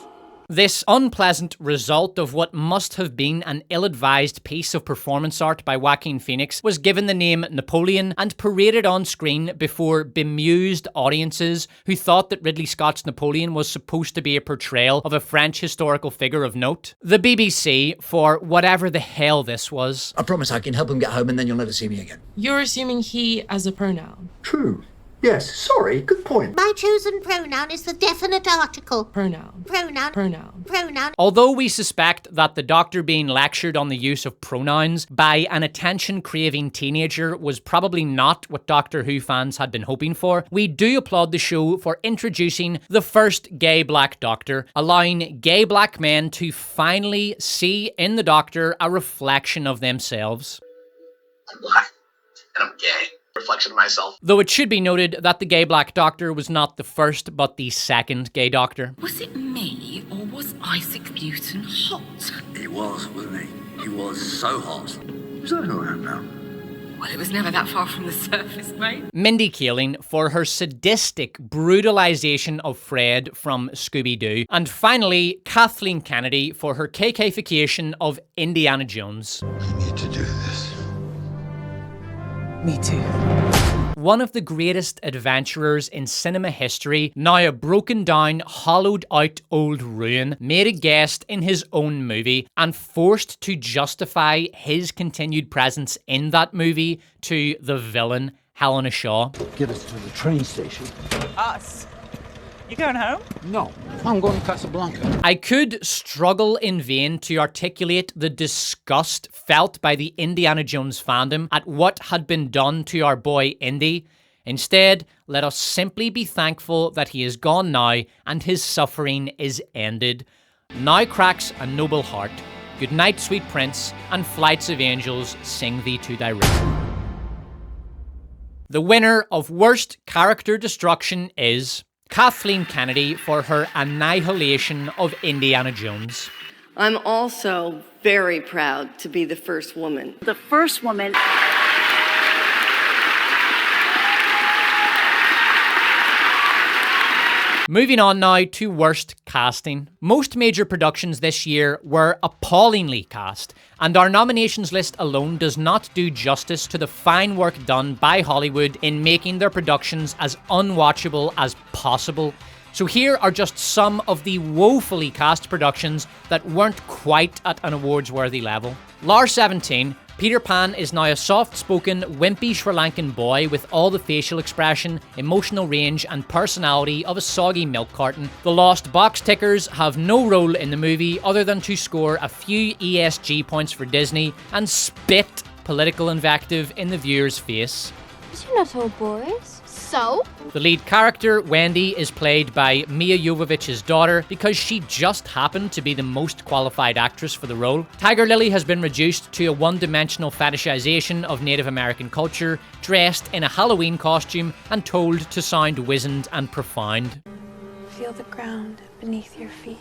This unpleasant result of what must have been an ill-advised piece of performance art by Joaquin Phoenix was given the name Napoleon and paraded on screen before bemused audiences who thought that Ridley Scott's Napoleon was supposed to be a portrayal of a French historical figure of note. The BBC, for whatever the hell this was. I promise I can help him get home and then you'll never see me again. You're assuming he as a pronoun. True. Yes, sorry, good point. My chosen pronoun is the definite article. Pronoun. Pronoun. Pronoun. Pronoun. Although we suspect that the Doctor being lectured on the use of pronouns by an attention-craving teenager was probably not what Doctor Who fans had been hoping for, we do applaud the show for introducing the first gay black Doctor, allowing gay black men to finally see in the Doctor a reflection of themselves. I'm black, and I'm gay. Reflection of myself. Though it should be noted that the gay black Doctor was not the first, but the second gay Doctor. Was it me, or was Isaac Newton hot? He was, wasn't he? He was so hot. Is that who I am now? Well, it was never that far from the surface, mate. Mindy Kaling for her sadistic brutalization of Fred from Scooby-Doo. And finally, Kathleen Kennedy for her KK-fication of Indiana Jones. I need to do this. Me too. One of the greatest adventurers in cinema history, now a broken down, hollowed out old ruin, made a guest in his own movie and forced to justify his continued presence in that movie to the villain, Helena Shaw. Get us to the train station. Us? You going home? No, I'm going to Casablanca. I could struggle in vain to articulate the disgust felt by the Indiana Jones fandom at what had been done to our boy Indy. Instead, let us simply be thankful that he is gone now and his suffering is ended. Now cracks a noble heart. Good night, sweet prince, and flights of angels sing thee to thy rhythm. The winner of Worst Character Destruction is Kathleen Kennedy for her annihilation of Indiana Jones. I'm also very proud to be the first woman. The first woman. Moving on now to worst casting. Most major productions this year were appallingly cast, and our nominations list alone does not do justice to the fine work done by Hollywood in making their productions as unwatchable as possible. So here are just some of the woefully cast productions that weren't quite at an awards-worthy level. Lar 17, Peter Pan is now a soft-spoken, wimpy Sri Lankan boy with all the facial expression, emotional range, and personality of a soggy milk carton. The lost box tickers have no role in the movie other than to score a few ESG points for Disney and spit political invective in the viewer's face. You're not all boys. So? The lead character, Wendy, is played by Mia Jovovich's daughter because she just happened to be the most qualified actress for the role. Tiger Lily has been reduced to a one-dimensional fetishization of Native American culture, dressed in a Halloween costume and told to sound wizened and profound. Feel the ground beneath your feet.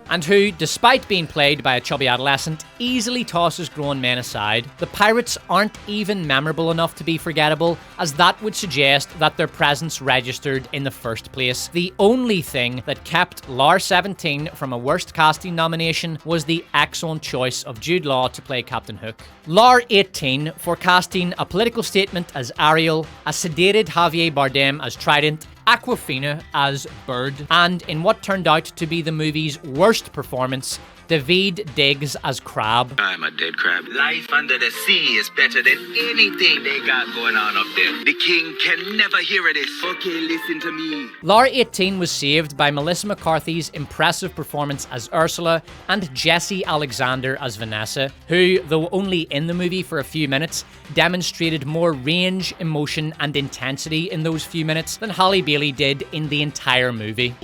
And who, despite being played by a chubby adolescent, easily tosses grown men aside. The pirates aren't even memorable enough to be forgettable, as that would suggest that their presence registered in the first place. The only thing that kept Lar 17 from a worst casting nomination was the excellent choice of Jude Law to play Captain Hook. Lar 18 for casting a political statement as Ariel, a sedated Javier Bardem as Trident, Awkwafina as Bird, and in what turned out to be the movie's worst performance, David Diggs as Crab. I'm a dead crab. Life under the sea is better than anything they got going on up there. The king can never hear of this. Okay, listen to me. Lar 18 was saved by Melissa McCarthy's impressive performance as Ursula and Jessie Alexander as Vanessa, who, though only in the movie for a few minutes, demonstrated more range, emotion, and intensity in those few minutes than Halle Bailey did in the entire movie.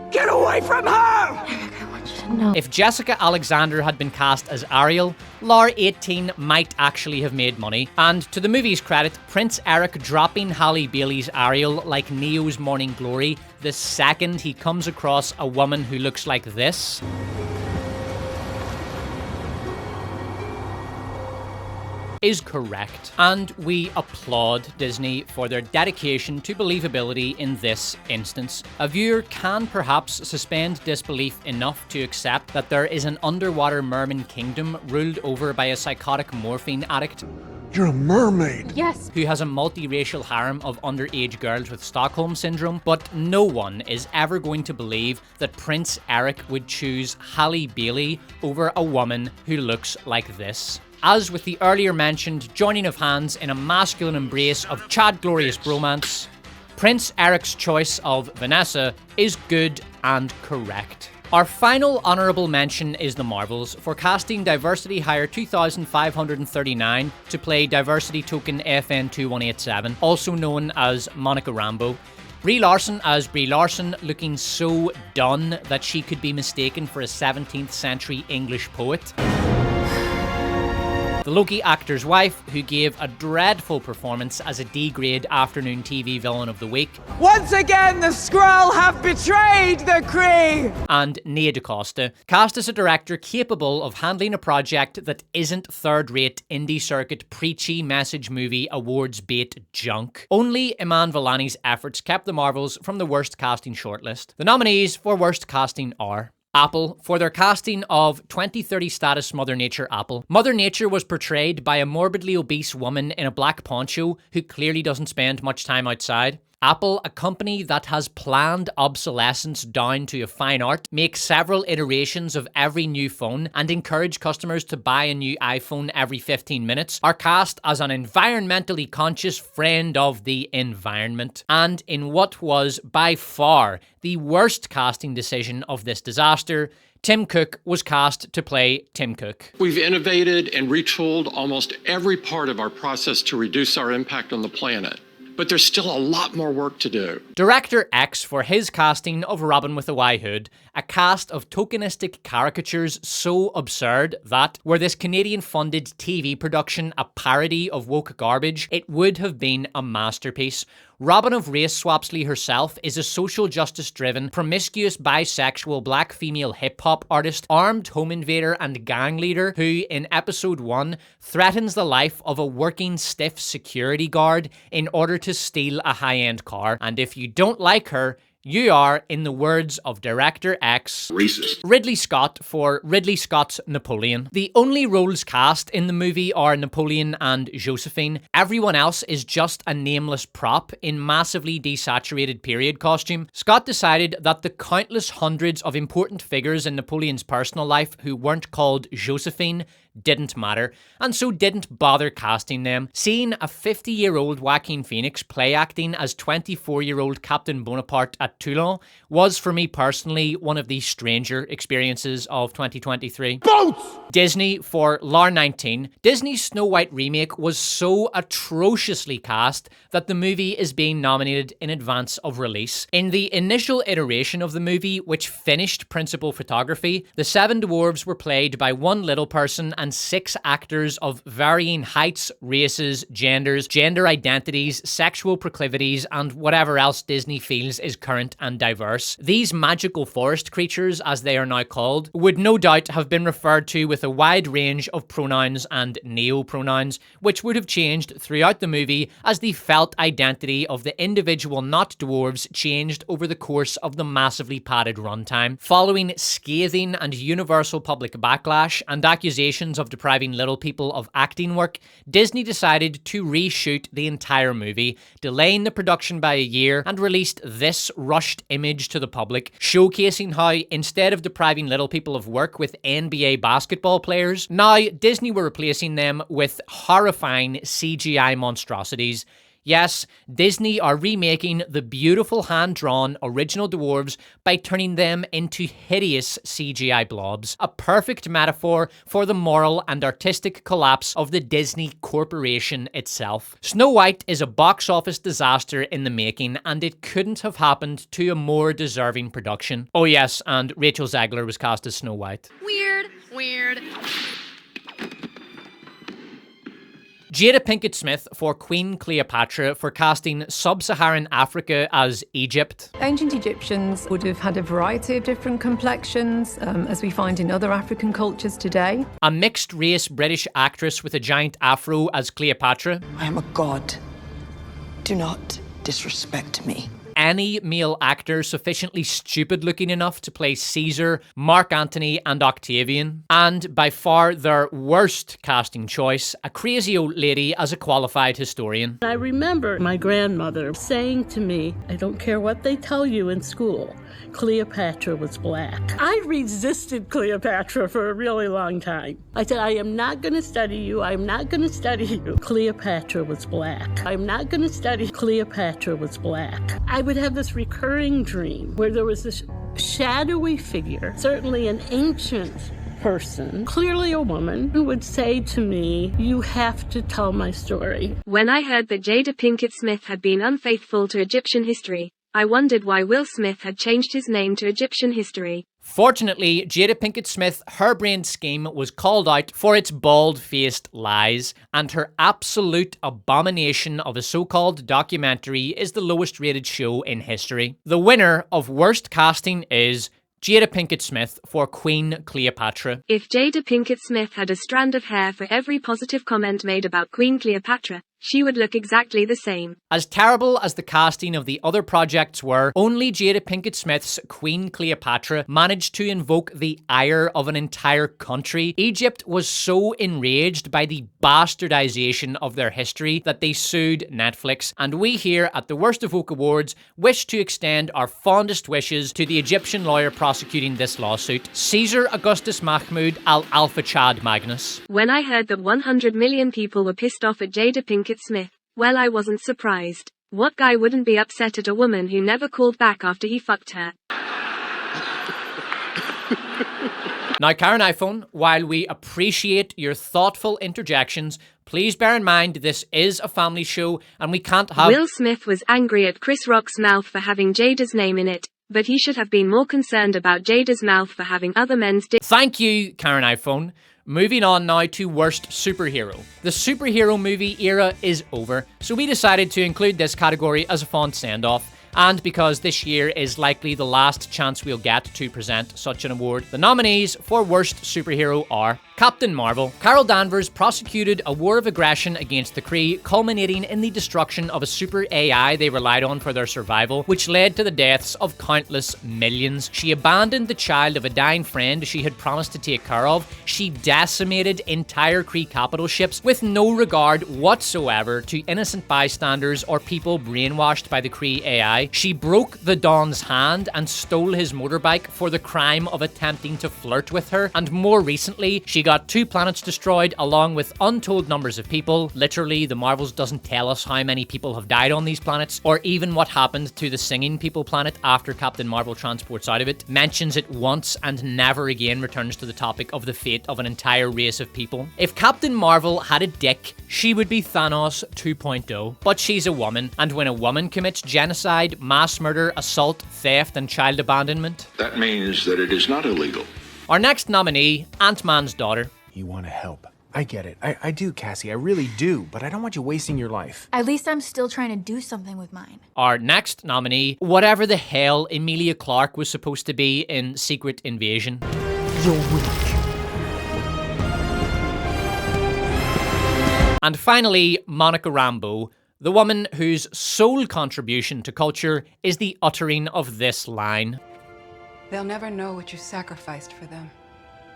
Get away from her! No. If Jessica Alexander had been cast as Ariel, Lar 18 might actually have made money. And to the movie's credit, Prince Eric dropping Halle Bailey's Ariel like Neo's Morning Glory the second he comes across a woman who looks like this is correct, and we applaud Disney for their dedication to believability in this instance. A viewer can perhaps suspend disbelief enough to accept that there is an underwater merman kingdom ruled over by a psychotic morphine addict. You're a mermaid. Yes. Who has a multiracial harem of underage girls with Stockholm Syndrome, but no one is ever going to believe that Prince Eric would choose Halle Bailey over a woman who looks like this. As with the earlier mentioned joining of hands in a masculine embrace of Chad Glorious bromance, Prince Eric's choice of Vanessa is good and correct. Our final honourable mention is the Marvels for casting Diversity Hire 2539 to play Diversity Token FN2187, also known as Monica Rambeau. Brie Larson as Brie Larson, looking so done that she could be mistaken for a 17th century English poet. The Loki actor's wife, who gave a dreadful performance as a D-grade afternoon TV villain of the week. Once again, the Skrull have betrayed the Kree! And Nia DaCosta, cast as a director capable of handling a project that isn't third-rate indie circuit preachy message movie awards bait junk. Only Iman Vellani's efforts kept the Marvels from the worst casting shortlist. The nominees for worst casting are Apple, for their casting of 2030 status Mother Nature Apple. Mother Nature was portrayed by a morbidly obese woman in a black poncho who clearly doesn't spend much time outside. Apple, a company that has planned obsolescence down to a fine art, make several iterations of every new phone and encourage customers to buy a new iPhone every 15 minutes, are cast as an environmentally conscious friend of the environment. And in what was by far the worst casting decision of this disaster, Tim Cook was cast to play Tim Cook. We've innovated and retooled almost every part of our process to reduce our impact on the planet. But there's still a lot more work to do. Director X for his casting of Robin with a Y Hood, a cast of tokenistic caricatures so absurd that, were this Canadian-funded TV production a parody of woke garbage, it would have been a masterpiece. Robin of Race Swapsley herself is a social justice-driven, promiscuous bisexual black female hip-hop artist, armed home invader and gang leader who, in episode 1, threatens the life of a working stiff security guard in order to steal a high-end car. And if you don't like her, you are, in the words of Director X, racist. Ridley Scott for Ridley Scott's Napoleon. The only roles cast in the movie are Napoleon and Josephine. Everyone else is just a nameless prop in massively desaturated period costume. Scott decided that the countless hundreds of important figures in Napoleon's personal life who weren't called Josephine didn't matter, and so didn't bother casting them. Seeing a 50-year-old Joaquin Phoenix play acting as 24-year-old Captain Bonaparte at Toulon was, for me personally, one of the stranger experiences of 2023. Boats! Disney for Lar 19. Disney's Snow White remake was so atrociously cast that the movie is being nominated in advance of release. In the initial iteration of the movie, which finished principal photography, the 7 dwarves were played by one little person and 6 actors of varying heights, races, genders, gender identities, sexual proclivities, and whatever else Disney feels is current and diverse. These magical forest creatures, as they are now called, would no doubt have been referred to with a wide range of pronouns and neo-pronouns, which would have changed throughout the movie as the felt identity of the individual not dwarves changed over the course of the massively padded runtime. Following scathing and universal public backlash and accusations allegations of depriving little people of acting work, Disney decided to reshoot the entire movie, delaying the production by a year, and released this rushed image to the public, showcasing how, instead of depriving little people of work with NBA basketball players, now Disney were replacing them with horrifying CGI monstrosities. Yes, Disney are remaking the beautiful hand-drawn original dwarves by turning them into hideous CGI blobs, a perfect metaphor for the moral and artistic collapse of the Disney Corporation itself. Snow White is a box office disaster in the making, and it couldn't have happened to a more deserving production. Oh yes, and Rachel Zegler was cast as Snow White. Weird. Jada Pinkett Smith for Queen Cleopatra for casting Sub-Saharan Africa as Egypt. Ancient Egyptians would have had a variety of different complexions, as we find in other African cultures today. A mixed-race British actress with a giant afro as Cleopatra. I am a god. Do not disrespect me. Any male actor sufficiently stupid-looking enough to play Caesar, Mark Antony, and Octavian. And by far their worst casting choice, a crazy old lady as a qualified historian. I remember my grandmother saying to me, I don't care what they tell you in school, Cleopatra was black. I resisted Cleopatra for a really long time. I said, I am not going to study you. I'm not going to study you. Cleopatra was black. I'm not going to study. Cleopatra was black. I would have this recurring dream where there was this shadowy figure, certainly an ancient person, clearly a woman, who would say to me, you have to tell my story. When I heard that Jada Pinkett Smith had been unfaithful to Egyptian history, I wondered why Will Smith had changed his name to Egyptian history. Fortunately, Jada Pinkett Smith's harebrained scheme was called out for its bald-faced lies, and her absolute abomination of a so-called documentary is the lowest rated show in history. The winner of worst casting is Jada Pinkett Smith for Queen Cleopatra. If Jada Pinkett Smith had a strand of hair for every positive comment made about Queen Cleopatra, she would look exactly the same. As terrible as the casting of the other projects were, only Jada Pinkett Smith's Queen Cleopatra managed to invoke the ire of an entire country. Egypt was so enraged by the bastardization of their history that they sued Netflix, and we here at the Worst of Woke Awards wish to extend our fondest wishes to the Egyptian lawyer prosecuting this lawsuit, Caesar Augustus Mahmoud al-Alpha Chad Magnus. When I heard that 100 million people were pissed off at Jada Pinkett Smith, well, I wasn't surprised. What guy wouldn't be upset at a woman who never called back after he fucked her? Now, Karen iPhone, while we appreciate your thoughtful interjections, please bear in mind this is a family show and we can't have— Will Smith was angry at Chris Rock's mouth for having Jada's name in it, but he should have been more concerned about Jada's mouth for having other men's dick. Thank you, Karen iPhone. Moving on now to worst superhero. The superhero movie era is over, so we decided to include this category as a fond send-off. And because this year is likely the last chance we'll get to present such an award, the nominees for worst superhero are Captain Marvel. Carol Danvers prosecuted a war of aggression against the Kree, culminating in the destruction of a super AI they relied on for their survival, which led to the deaths of countless millions. She abandoned the child of a dying friend she had promised to take care of. She decimated entire Kree capital ships with no regard whatsoever to innocent bystanders or people brainwashed by the Kree AI. She broke the Don's hand and stole his motorbike for the crime of attempting to flirt with her. And more recently, she got 2 planets destroyed along with untold numbers of people. Literally, the Marvels doesn't tell us how many people have died on these planets, or even what happened to the Singing People planet after Captain Marvel transports out of it. Mentions it once and never again returns to the topic of the fate of an entire race of people. If Captain Marvel had a dick, she would be Thanos 2.0. But she's a woman, and when a woman commits genocide, mass murder, assault, theft, and child abandonment, That means that it is not illegal. Our next nominee, Ant-Man's daughter. You want to help. I get it. I do, Cassie. I really do. But I don't want you wasting your life. At least I'm still trying to do something with mine. Our next nominee, whatever the hell Emilia Clarke was supposed to be in Secret Invasion. You're weak. And finally, Monica Rambeau, the woman whose sole contribution to culture is the uttering of this line. They'll never know what you sacrificed for them.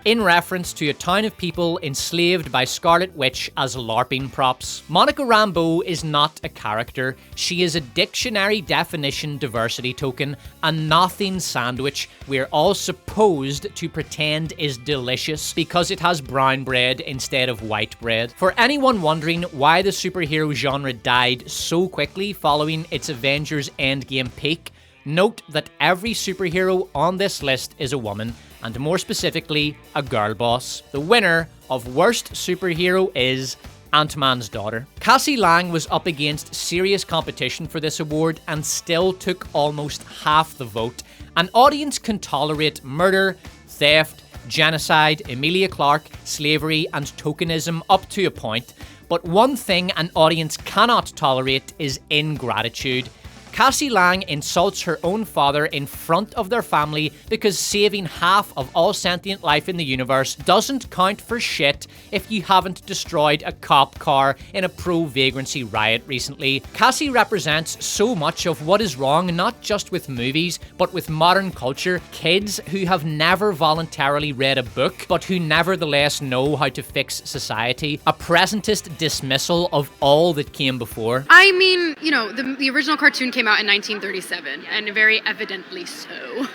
in reference to a town of people enslaved by Scarlet Witch as LARPing props. Monica Rambeau is not a character, she is a dictionary definition diversity token, a nothing sandwich we're all supposed to pretend is delicious because it has brown bread instead of white bread. For anyone wondering why the superhero genre died so quickly following its Avengers Endgame peak, note that every superhero on this list is a woman, and more specifically, a girl boss. The winner of Worst Superhero is Ant-Man's daughter. Cassie Lang was up against serious competition for this award and still took almost half the vote. An audience can tolerate murder, theft, genocide, Emilia Clarke, slavery, and tokenism up to a point, but one thing an audience cannot tolerate is ingratitude. Cassie Lang insults her own father in front of their family because saving half of all sentient life in the universe doesn't count for shit if you haven't destroyed a cop car in a pro-vagrancy riot recently. Cassie represents so much of what is wrong not just with movies, but with modern culture. Kids who have never voluntarily read a book, but who nevertheless know how to fix society. A presentist dismissal of all that came before. I mean, you know, the original cartoon came out in 1937, and very evidently so.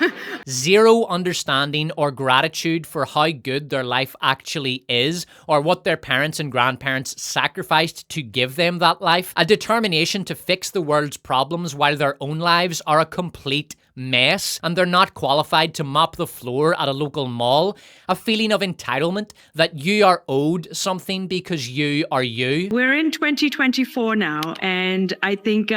Zero understanding or gratitude for how good their life actually is, or what their parents and grandparents sacrificed to give them that life. A determination to fix the world's problems while their own lives are a complete mess and they're not qualified to mop the floor at a local mall. A feeling of entitlement that you are owed something because you are you. We're in 2024 now, and I think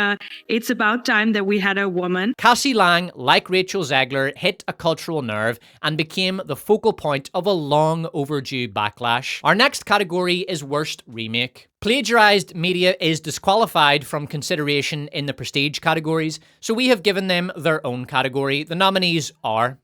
it's about time that we had a woman. Cassie Lang, like Rachel Zegler, hit a cultural nerve and became the focal point of a long overdue backlash. Our next category is Worst Remake. Plagiarized media is disqualified from consideration in the prestige categories, so we have given them their own category. The nominees are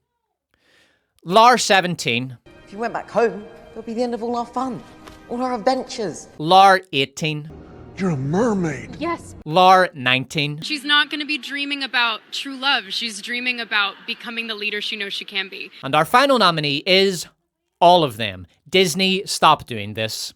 Lar 17. If you went back home, it'll be the end of all our fun, all our adventures. Lar 18. You're a mermaid. Yes. Lar 19. She's not going to be dreaming about true love. She's dreaming about becoming the leader she knows she can be. And our final nominee is all of them. Disney, stop doing this.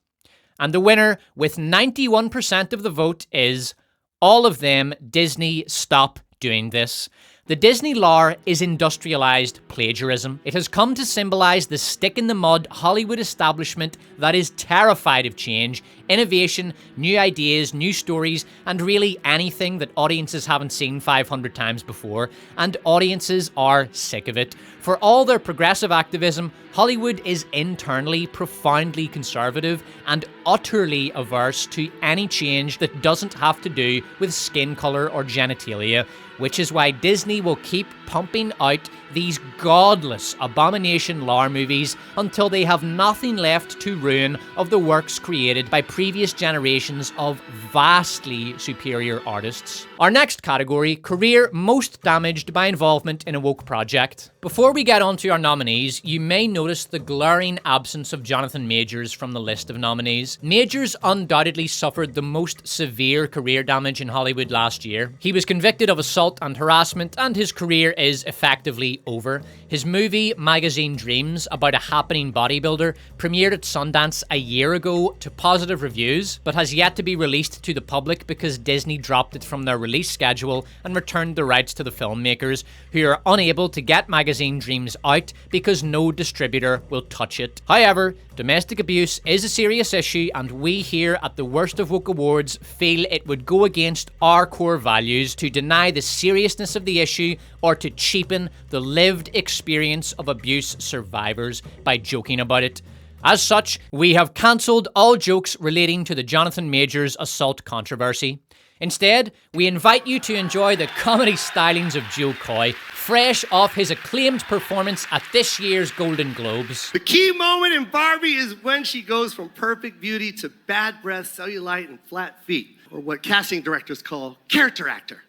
And the winner, with 91% of the vote, is all of them. Disney, stop doing this. The Disney lore is industrialized plagiarism. It has come to symbolize the stick-in-the-mud Hollywood establishment that is terrified of change, innovation, new ideas, new stories, and really anything that audiences haven't seen 500 times before, and audiences are sick of it. For all their progressive activism, Hollywood is internally profoundly conservative and utterly averse to any change that doesn't have to do with skin color or genitalia, which is why Disney will keep pumping out these godless abomination lore movies until they have nothing left to ruin of the works created by previous generations of vastly superior artists. Our next category, career most damaged by involvement in a woke project. Before we get on to our nominees, you may notice the glaring absence of Jonathan Majors from the list of nominees. Majors undoubtedly suffered the most severe career damage in Hollywood last year. He was convicted of assault and harassment, and his career is effectively over. His movie, Magazine Dreams, about a happening bodybuilder, premiered at Sundance a year ago to positive reviews, but has yet to be released to the public because Disney dropped it from their release schedule and returned the rights to the filmmakers, who are unable to get Magazine Dreams out because no distributor will touch it. However, domestic abuse is a serious issue, and we here at the Worst of Woke Awards feel it would go against our core values to deny the seriousness of the issue or to cheapen the lived experience of abuse survivors by joking about it. As such, we have cancelled all jokes relating to the Jonathan Majors assault controversy. Instead, we invite you to enjoy the comedy stylings of Joe Coy, fresh off his acclaimed performance at this year's Golden Globes. The key moment in Barbie is when she goes from perfect beauty to bad breath, cellulite, and flat feet, or what casting directors call character actor.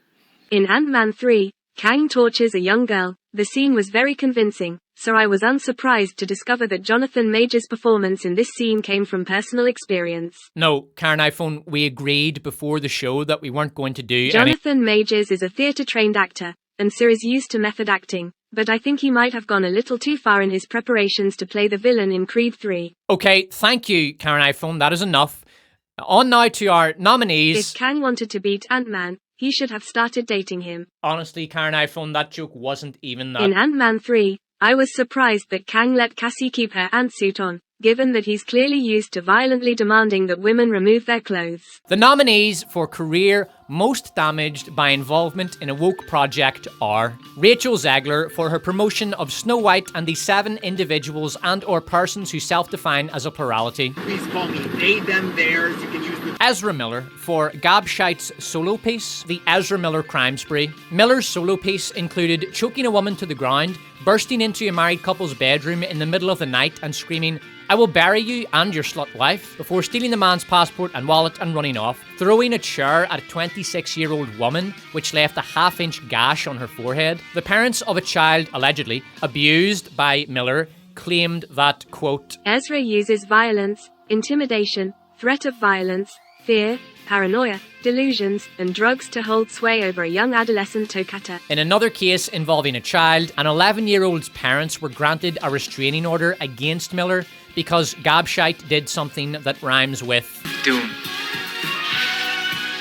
In Ant-Man 3, Kang tortures a young girl. The scene was very convincing, so I was unsurprised to discover that Jonathan Majors' performance in this scene came from personal experience. No, Karen iPhone, we agreed before the show that we weren't going to do Jonathan Majors is a theatre-trained actor, and so is used to method acting. but I think he might have gone a little too far in his preparations to play the villain in Creed 3. Okay, thank you, Karen iPhone, that is enough. On now to our nominees. If Kang wanted to beat Ant-Man, he should have started dating him. Honestly, Karen iPhone, that joke wasn't even that. In Ant-Man 3, I was surprised that Kang let Cassie keep her ant-suit on, given that he's clearly used to violently demanding that women remove their clothes. The nominees for career most damaged by involvement in a woke project are Rachel Zegler for her promotion of Snow White and the 7 individuals and or persons who self-define as a plurality. Please call me they, them, theirs. You can use the... Ezra Miller for Gab Scheidt's solo piece, The Ezra Miller Crime Spree. Miller's solo piece included choking a woman to the ground, bursting into a married couple's bedroom in the middle of the night and screaming, "I will bury you and your slut wife," before stealing the man's passport and wallet and running off, throwing a chair at a 26-year-old woman, which left a half-inch gash on her forehead. The parents of a child, allegedly abused by Miller, claimed that, quote, Ezra uses violence, intimidation, threat of violence, fear, paranoia, delusions, and drugs to hold sway over a young adolescent Tokata. In another case involving a child, an 11-year-old's parents were granted a restraining order against Miller because Gab Scheidt did something that rhymes with Doom.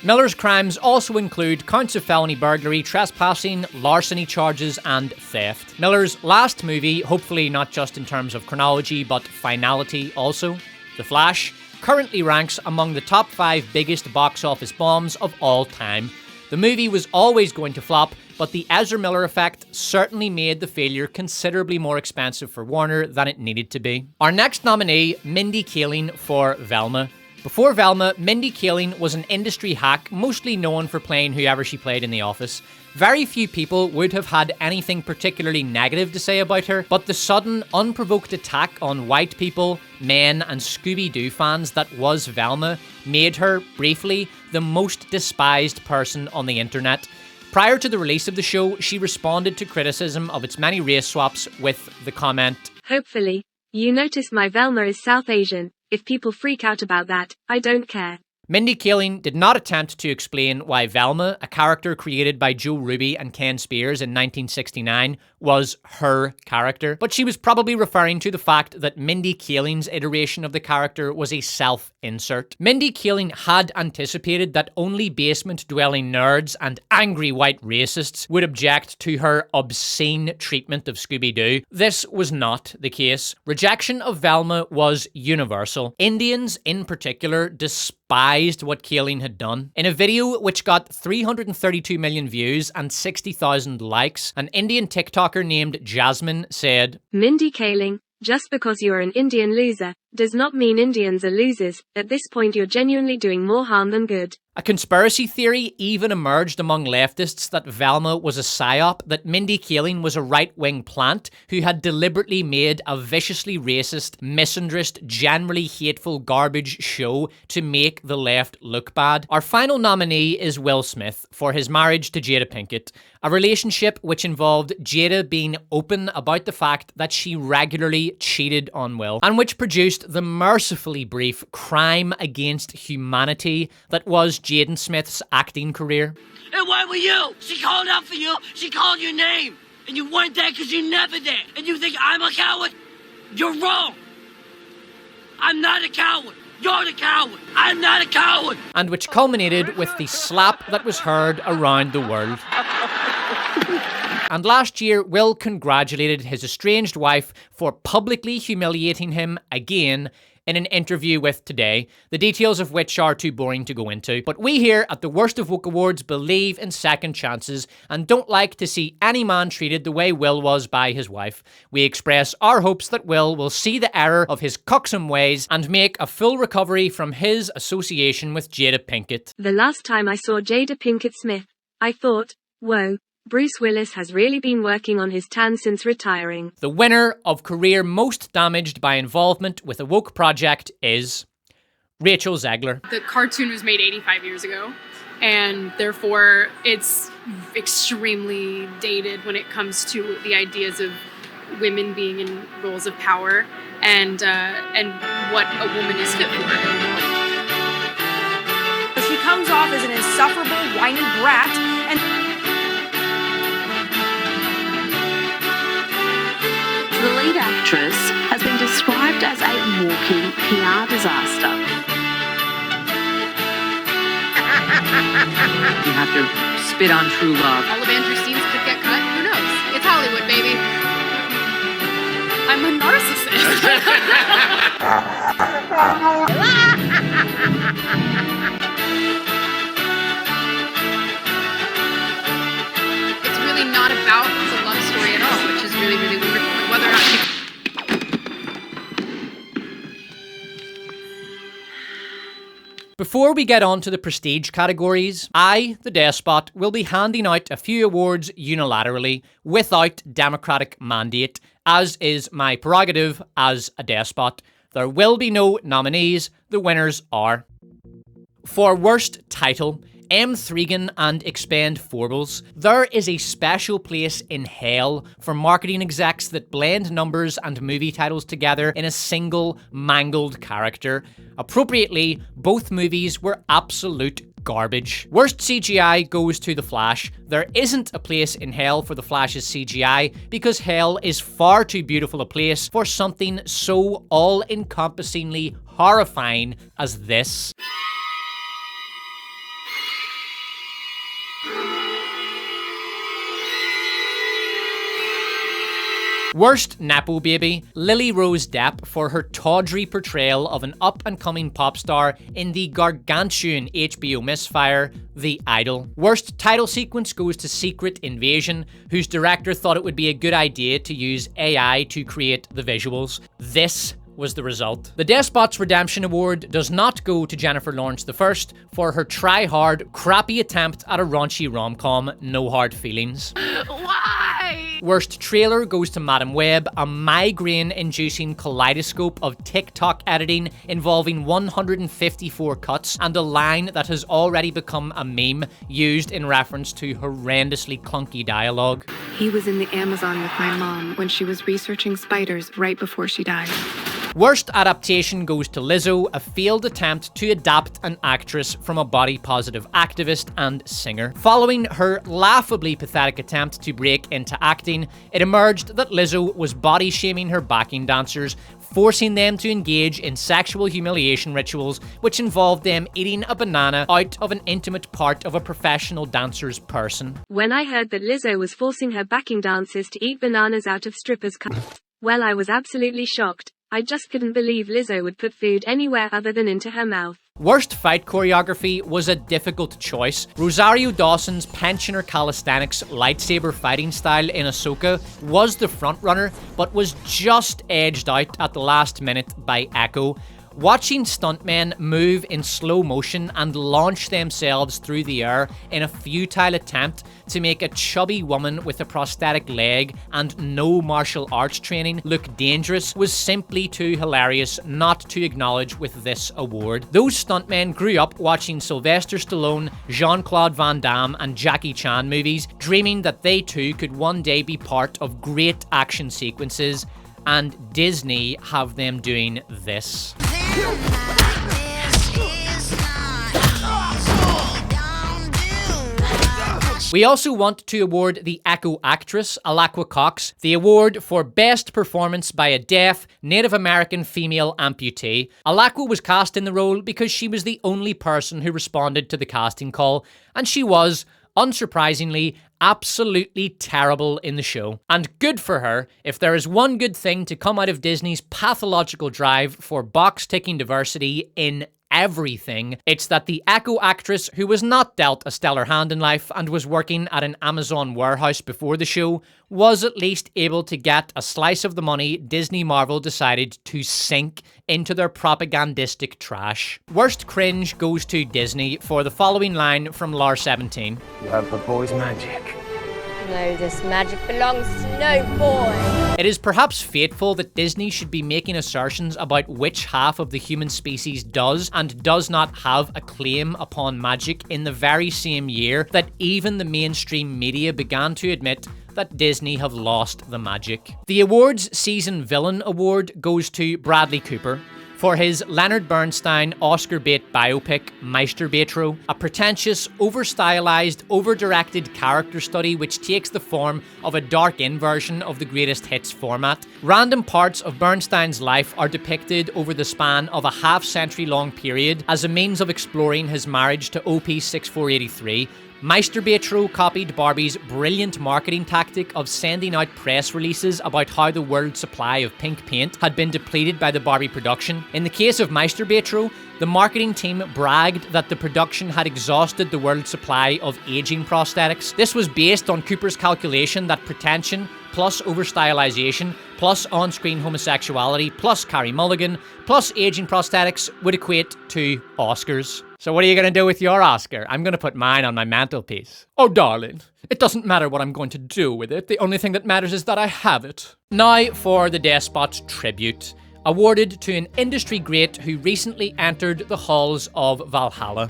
Miller's crimes also include counts of felony burglary, trespassing, larceny charges, and theft. Miller's last movie, hopefully not just in terms of chronology, but finality also, The Flash, currently ranks among the top 5 biggest box office bombs of all time. The movie was always going to flop, but the Ezra Miller effect certainly made the failure considerably more expensive for Warner than it needed to be. Our next nominee, Mindy Kaling for Velma. Before Velma, Mindy Kaling was an industry hack, mostly known for playing whoever she played in The Office. Very few people would have had anything particularly negative to say about her, but the sudden, unprovoked attack on white people, men, and Scooby-Doo fans that was Velma made her, briefly, the most despised person on the internet. Prior to the release of the show, she responded to criticism of its many race swaps with the comment, Hopefully, you notice my Velma is South Asian. If people freak out about that, I don't care. Mindy Kaling did not attempt to explain why Velma, a character created by Joe Ruby and Ken Spears in 1969, was her character, but she was probably referring to the fact that Mindy Kaling's iteration of the character was a self-insert. Mindy Kaling had anticipated that only basement-dwelling nerds and angry white racists would object to her obscene treatment of Scooby-Doo. This was not the case. Rejection of Velma was universal. Indians, in particular, despised what Kaling had done. In a video which got 332 million views and 60,000 likes, an Indian TikToker named Jasmine said, Mindy Kaling, just because you're an Indian loser, does not mean Indians are losers. At this point you're genuinely doing more harm than good. A conspiracy theory even emerged among leftists that Velma was a psyop, that Mindy Kaling was a right-wing plant who had deliberately made a viciously racist, misandrist, generally hateful garbage show to make the left look bad. Our final nominee is Will Smith for his marriage to Jada Pinkett, a relationship which involved Jada being open about the fact that she regularly cheated on Will, and which produced the mercifully brief crime against humanity that was Jaden Smith's acting career. And why were you? She called out for you. She called your name. And you weren't there because you never did. And you think I'm a coward? You're wrong. I'm not a coward. You're the coward. I'm not a coward. And which culminated with the slap that was heard around the world. And last year, Will congratulated his estranged wife for publicly humiliating him again in an interview with Today, the details of which are too boring to go into. But we here at the Worst of Woke Awards believe in second chances and don't like to see any man treated the way Will was by his wife. We express our hopes that will see the error of his coxsome ways and make a full recovery from his association with Jada Pinkett. The last time I saw Jada Pinkett Smith, I thought, whoa, Bruce Willis has really been working on his tan since retiring. The winner of career most damaged by involvement with a woke project is Rachel Zegler. The cartoon was made 85 years ago, and therefore it's extremely dated when it comes to the ideas of women being in roles of power and what a woman is fit for. She comes off as an insufferable, whiny brat, and walking PR disaster. You have to spit on true love. All of Andrew's scenes could get cut. Who knows? It's Hollywood, baby. I'm a narcissist. It's really not about the love story at all, which is really, really wonderful. And whether or not you... Before we get on to the prestige categories, I, the Despot, will be handing out a few awards unilaterally without democratic mandate, as is my prerogative as a Despot. There will be no nominees, the winners are. For Worst Title, M. Thregan and Expend Forbles, there is a special place in hell for marketing execs that blend numbers and movie titles together in a single mangled character. Appropriately, both movies were absolute garbage. Worst CGI goes to The Flash. There isn't a place in hell for The Flash's CGI because hell is far too beautiful a place for something so all-encompassingly horrifying as this. Worst Nepobaby, Lily Rose Depp for her tawdry portrayal of an up-and-coming pop star in the gargantuan HBO misfire, The Idol. Worst title sequence goes to Secret Invasion, whose director thought it would be a good idea to use AI to create the visuals. This was the result. The Despot's Redemption Award does not go to Jennifer Lawrence I for her try-hard, crappy attempt at a raunchy rom-com, No Hard Feelings. Why? Worst trailer goes to Madam Web, a migraine-inducing kaleidoscope of TikTok editing involving 154 cuts and a line that has already become a meme used in reference to horrendously clunky dialogue. He was in the Amazon with my mom when she was researching spiders right before she died. Worst adaptation goes to Lizzo, a failed attempt to adapt an actress from a body-positive activist and singer. Following her laughably pathetic attempt to break into acting, it emerged that Lizzo was body-shaming her backing dancers, forcing them to engage in sexual humiliation rituals which involved them eating a banana out of an intimate part of a professional dancer's person. When I heard that Lizzo was forcing her backing dancers to eat bananas out of strippers' cups, well, I was absolutely shocked. I just couldn't believe Lizzo would put food anywhere other than into her mouth. Worst fight choreography was a difficult choice. Rosario Dawson's pensioner calisthenics lightsaber fighting style in Ahsoka was the frontrunner, but was just edged out at the last minute by Echo. Watching stuntmen move in slow motion and launch themselves through the air in a futile attempt to make a chubby woman with a prosthetic leg and no martial arts training look dangerous was simply too hilarious not to acknowledge with this award. Those stuntmen grew up watching Sylvester Stallone, Jean-Claude Van Damme and Jackie Chan movies, dreaming that they too could one day be part of great action sequences, and Disney have them doing this. We also want to award the Echo actress, Alaqua Cox, the award for Best Performance by a Deaf, Native American Female Amputee. Alaqua was cast in the role because she was the only person who responded to the casting call, and she was, unsurprisingly, absolutely terrible in the show. And good for her. If there is one good thing to come out of Disney's pathological drive for box-ticking diversity in everything, it's that the Echo actress, who was not dealt a stellar hand in life and was working at an Amazon warehouse before the show, was at least able to get a slice of the money Disney Marvel decided to sink into their propagandistic trash. Worst cringe goes to Disney for the following line from Lar 17. You have the boy's magic. No, this magic belongs to no boy. It is perhaps fateful that Disney should be making assertions about which half of the human species does and does not have a claim upon magic in the very same year that even the mainstream media began to admit that Disney have lost the magic. The awards season villain award goes to Bradley Cooper for his Leonard Bernstein Oscar bait biopic Meisterbetro, a pretentious, over-stylized, over-directed character study which takes the form of a dark-in version of the greatest hits format. Random parts of Bernstein's life are depicted over the span of a half-century-long period as a means of exploring his marriage to OP 6483. Meisterbetro copied Barbie's brilliant marketing tactic of sending out press releases about how the world's supply of pink paint had been depleted by the Barbie production. In the case of Meisterbetro, the marketing team bragged that the production had exhausted the world's supply of aging prosthetics. This was based on Cooper's calculation that pretension plus over-stylization plus on-screen homosexuality plus Carey Mulligan plus aging prosthetics would equate to Oscars. So what are you going to do with your Oscar? I'm going to put mine on my mantelpiece. Oh, darling, it doesn't matter what I'm going to do with it. The only thing that matters is that I have it. Now for the Despot tribute, awarded to an industry great who recently entered the halls of Valhalla.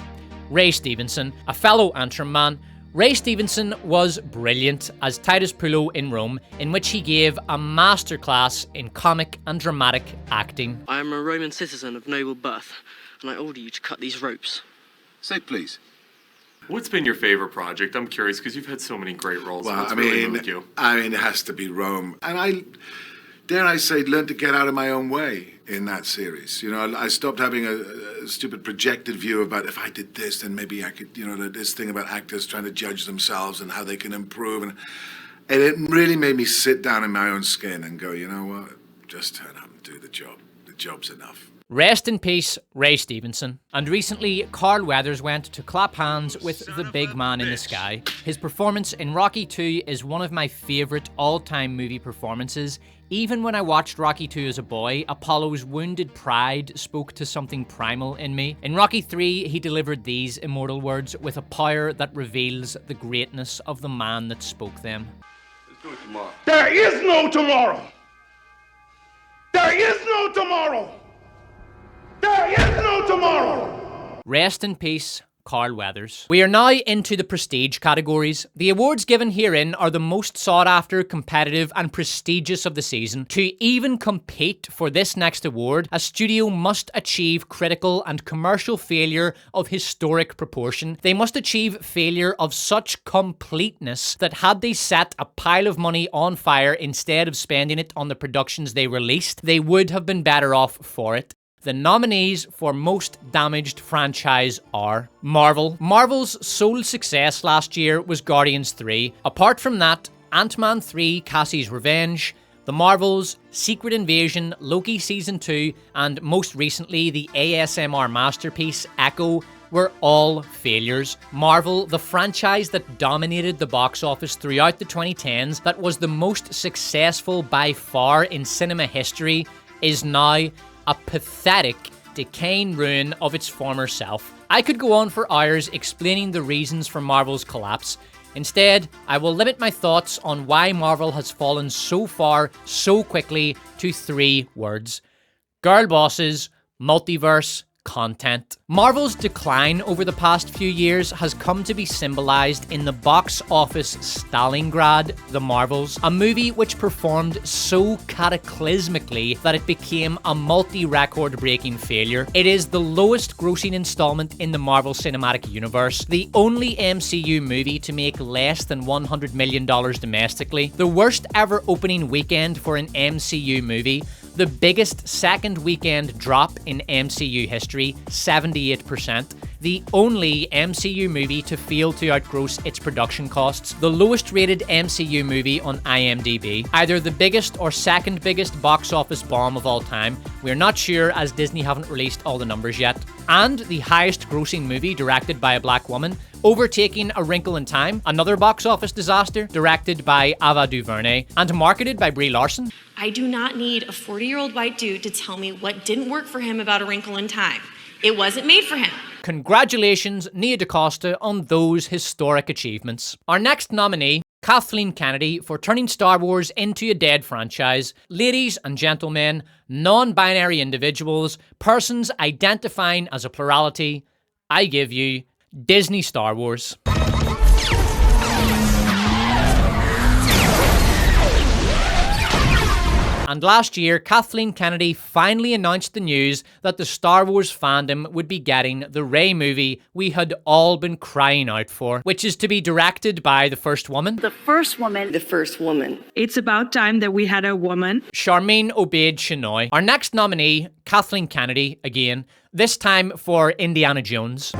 Ray Stevenson, a fellow Antrim man. Ray Stevenson was brilliant as Titus Pullo in Rome, in which he gave a masterclass in comic and dramatic acting. I am a Roman citizen of noble birth, and I order you to cut these ropes. Say please. What's been your favorite project? I'm curious because you've had so many great roles. Well, What's really moved you? it has to be Rome. And dare I say, learned to get out of my own way in that series. You know, I stopped having a stupid projected view about if I did this, then maybe I could, you know, this thing about actors trying to judge themselves and how they can improve. And it really made me sit down in my own skin and go, you know what, just turn up and do the job. The job's enough. Rest in peace, Ray Stevenson. And recently, Carl Weathers went to clap hands with the big man in the sky. His performance in Rocky II is one of my favourite all-time movie performances. Even when I watched Rocky II as a boy, Apollo's wounded pride spoke to something primal in me. In Rocky III, he delivered these immortal words with a power that reveals the greatness of the man that spoke them. Let's do it tomorrow. There is no tomorrow. There is no tomorrow. There is no tomorrow! Rest in peace, Carl Weathers. We are now into the prestige categories. The awards given herein are the most sought after, competitive and prestigious of the season. To even compete for this next award, a studio must achieve critical and commercial failure of historic proportion. They must achieve failure of such completeness that had they set a pile of money on fire instead of spending it on the productions they released, they would have been better off for it. The nominees for Most Damaged Franchise are Marvel. Marvel's sole success last year was Guardians 3. Apart from that, Ant-Man 3 Cassie's Revenge, The Marvels, Secret Invasion, Loki Season 2, and most recently the ASMR masterpiece Echo were all failures. Marvel, the franchise that dominated the box office throughout the 2010s, that was the most successful by far in cinema history, is now a pathetic, decaying ruin of its former self. I could go on for hours explaining the reasons for Marvel's collapse. Instead, I will limit my thoughts on why Marvel has fallen so far, so quickly, to 3 words. Girl bosses, multiverse, content. Marvel's decline over the past few years has come to be symbolized in the box office Stalingrad, The Marvels, a movie which performed so cataclysmically that it became a multi-record breaking failure. It is the lowest grossing installment in the Marvel Cinematic Universe, the only MCU movie to make less than $100 million domestically, the worst ever opening weekend for an MCU movie, the biggest second weekend drop in MCU history, 78%. The only MCU movie to fail to outgross its production costs. The lowest rated MCU movie on IMDb. Either the biggest or second biggest box office bomb of all time. We're not sure as Disney haven't released all the numbers yet. And the highest grossing movie directed by a black woman, overtaking A Wrinkle in Time, another box office disaster, directed by Ava DuVernay and marketed by Brie Larson. I do not need a 40-year-old white dude to tell me what didn't work for him about A Wrinkle in Time. It wasn't made for him. Congratulations, Nia DaCosta, on those historic achievements. Our next nominee, Kathleen Kennedy, for turning Star Wars into a dead franchise. Ladies and gentlemen, non-binary individuals, persons identifying as a plurality, I give you Disney Star Wars. And last year, Kathleen Kennedy finally announced the news that the Star Wars fandom would be getting the Rey movie we had all been crying out for, which is to be directed by the first woman. The first woman. The first woman. It's about time that we had a woman. Charmaine Obaid-Chinoy. Our next nominee, Kathleen Kennedy, again, this time for Indiana Jones.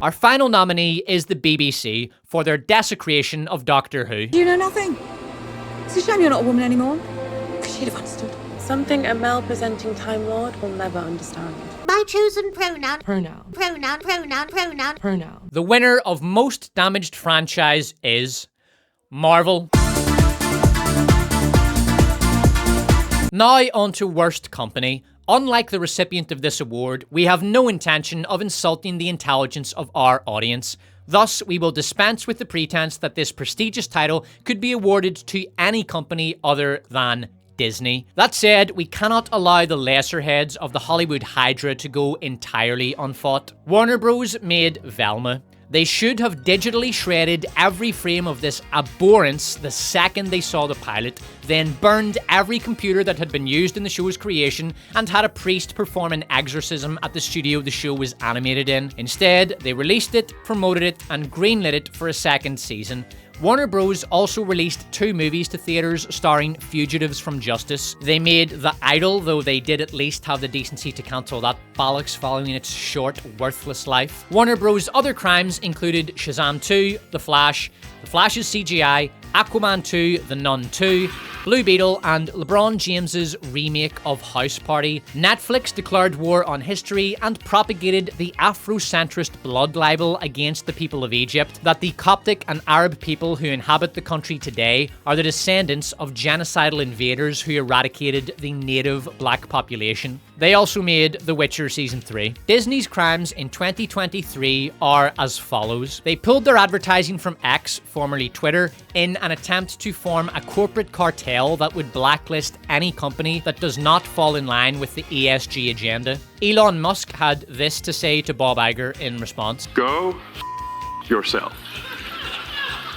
Our final nominee is the BBC for their desecration of Doctor Who. You know nothing. It's a shame you're not a woman anymore. Because she'd have understood. Something a male presenting Time Lord will never understand. My chosen pronoun. Pronoun. Pronoun, pronoun, pronoun. Pronoun. The winner of Most Damaged Franchise is Marvel. Now on to Worst Company. Unlike the recipient of this award, we have no intention of insulting the intelligence of our audience. Thus, we will dispense with the pretense that this prestigious title could be awarded to any company other than Disney. That said, we cannot allow the lesser heads of the Hollywood Hydra to go entirely unfought. Warner Bros. Made Velma. They should have digitally shredded every frame of this abhorrence the second they saw the pilot, then burned every computer that had been used in the show's creation, and had a priest perform an exorcism at the studio the show was animated in. Instead, they released it, promoted it, and greenlit it for a second season. Warner Bros. Also released 2 movies to theaters starring fugitives from justice. They made The Idol, though they did at least have the decency to cancel that bollocks following its short, worthless life. Warner Bros. Other crimes included Shazam 2, The Flash's CGI, Aquaman 2, The Nun 2, Blue Beetle, and LeBron James's remake of House Party. Netflix declared war on history and propagated the Afrocentrist blood libel against the people of Egypt, that the Coptic and Arab people who inhabit the country today are the descendants of genocidal invaders who eradicated the native black population. They also made The Witcher Season 3. Disney's crimes in 2023 are as follows. They pulled their advertising from X, formerly Twitter, in an attempt to form a corporate cartel that would blacklist any company that does not fall in line with the ESG agenda. Elon Musk had this to say to Bob Iger in response. Go yourself.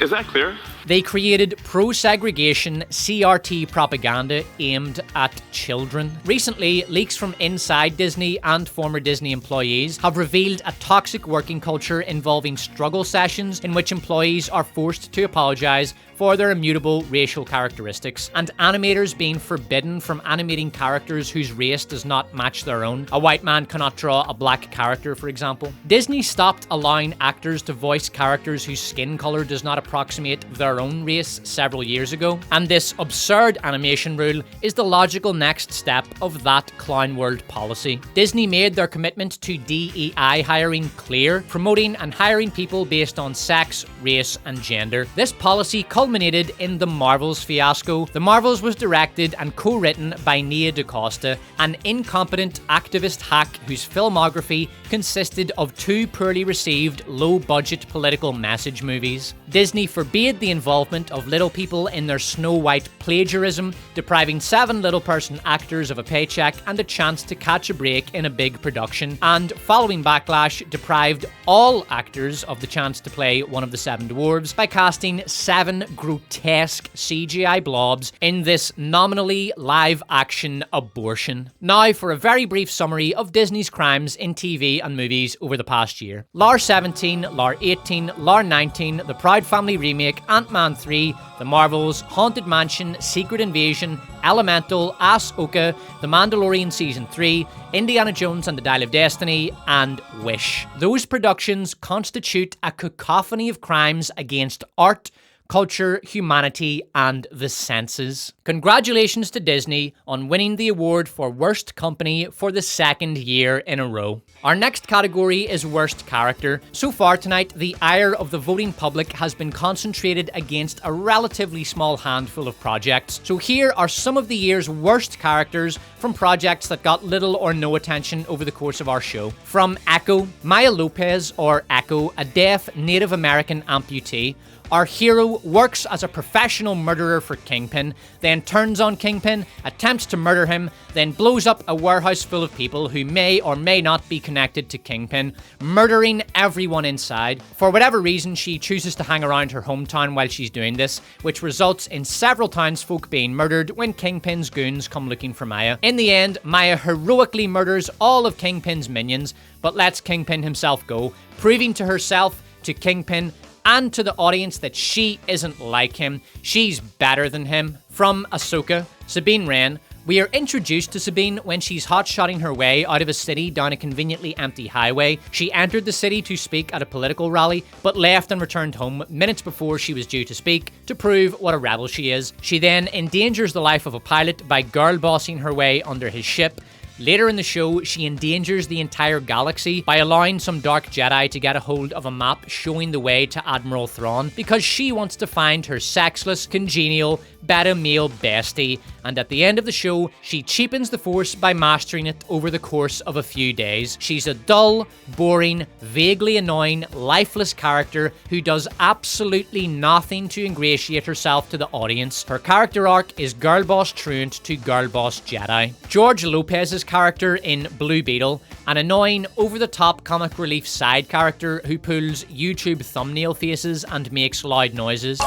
Is that clear? They created pro-segregation CRT propaganda aimed at children. Recently, leaks from inside Disney and former Disney employees have revealed a toxic working culture involving struggle sessions in which employees are forced to apologize for their immutable racial characteristics, and animators being forbidden from animating characters whose race does not match their own. A white man cannot draw a black character, for example. Disney stopped allowing actors to voice characters whose skin color does not approximate their own race several years ago, and this absurd animation rule is the logical next step of that clown world policy. Disney made their commitment to DEI hiring clear, promoting and hiring people based on sex, race, and gender. This policy culminated in The Marvels fiasco. The Marvels was directed and co-written by Nia DaCosta, an incompetent activist hack whose filmography consisted of 2 poorly received, low-budget political message movies. Disney forbade the involvement of little people in their Snow White plagiarism, depriving 7 little person actors of a paycheck and a chance to catch a break in a big production, and following backlash, deprived all actors of the chance to play one of the 7 dwarves by casting 7 grotesque CGI blobs in this nominally live-action abortion. Now for a very brief summary of Disney's crimes in TV and movies over the past year. Lar 17, Lar 18, Lar 19, The Proud Family remake, Ant-Man 3, The Marvels, Haunted Mansion, Secret Invasion, Elemental, Ahsoka, The Mandalorian Season 3, Indiana Jones and the Dial of Destiny, and Wish. Those productions constitute a cacophony of crimes against art, culture, humanity, and the senses. Congratulations to Disney on winning the award for Worst Company for the 2nd year in a row. Our next category is Worst Character. So far tonight, the ire of the voting public has been concentrated against a relatively small handful of projects. So here are some of the year's worst characters from projects that got little or no attention over the course of our show. From Echo, Maya Lopez, or Echo, a deaf Native American amputee. Our hero works as a professional murderer for Kingpin, then then turns on Kingpin, attempts to murder him, then blows up a warehouse full of people who may or may not be connected to Kingpin, murdering everyone inside. For whatever reason, she chooses to hang around her hometown while she's doing this, which results in several townsfolk being murdered when Kingpin's goons come looking for Maya. In the end, Maya heroically murders all of Kingpin's minions, but lets Kingpin himself go, proving to herself, to Kingpin, and to the audience that she isn't like him. She's better than him. From Ahsoka, Sabine Wren, we are introduced to Sabine when she's hot-shotting her way out of a city down a conveniently empty highway. She entered the city to speak at a political rally, but left and returned home minutes before she was due to speak to prove what a rebel she is. She then endangers the life of a pilot by girl-bossing her way under his ship. Later in the show, she endangers the entire galaxy by allowing some dark Jedi to get a hold of a map showing the way to Admiral Thrawn because she wants to find her sexless, congenial, beta male bestie, and at the end of the show, she cheapens the Force by mastering it over the course of a few days. She's a dull, boring, vaguely annoying, lifeless character who does absolutely nothing to ingratiate herself to the audience. Her character arc is girl boss truant to girl boss Jedi. George Lopez's character in Blue Beetle, an annoying, over-the-top comic relief side character who pulls YouTube thumbnail faces and makes loud noises.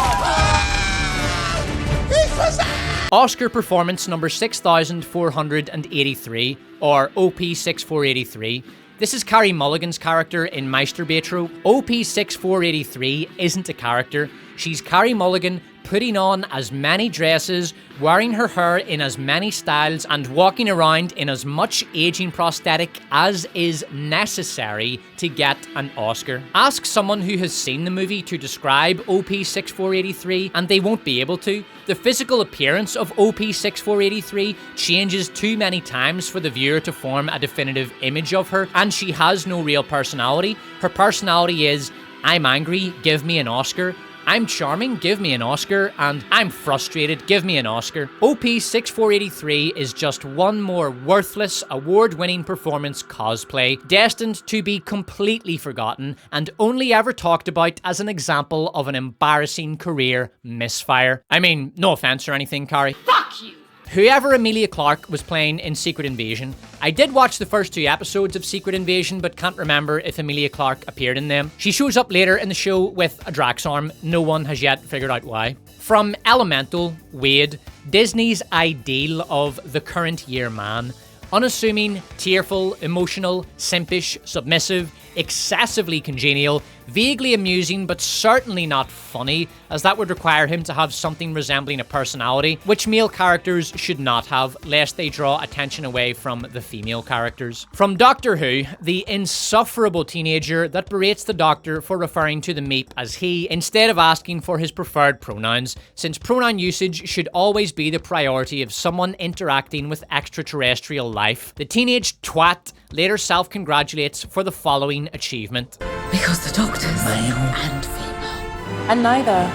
Oscar performance number 6483, or OP6483. This is Carey Mulligan's character in Meisterbetro. OP6483 isn't a character. She's Carey Mulligan putting on as many dresses, wearing her hair in as many styles, and walking around in as much aging prosthetic as is necessary to get an Oscar. Ask someone who has seen the movie to describe OP6483 and they won't be able to. The physical appearance of OP6483 changes too many times for the viewer to form a definitive image of her, and she has no real personality. Her personality is, I'm angry, give me an Oscar. I'm charming, give me an Oscar, and I'm frustrated, give me an Oscar. OP6483 is just one more worthless, award-winning performance cosplay, destined to be completely forgotten and only ever talked about as an example of an embarrassing career misfire. I mean, no offense or anything, Carey. Fuck you! Whoever Emilia Clarke was playing in Secret Invasion, I did watch the first 2 episodes of Secret Invasion, but can't remember if Emilia Clarke appeared in them. She shows up later in the show with a Drax arm. No one has yet figured out why. From Elemental, Wade, Disney's ideal of the current year man. Unassuming, tearful, emotional, simpish, submissive, excessively congenial, vaguely amusing but certainly not funny, as that would require him to have something resembling a personality, which male characters should not have, lest they draw attention away from the female characters. From Doctor Who, the insufferable teenager that berates the Doctor for referring to the Meep as he, instead of asking for his preferred pronouns, since pronoun usage should always be the priority of someone interacting with extraterrestrial life. The teenage twat later self-congratulates for the following achievement. Because the Doctor's male and female. And neither.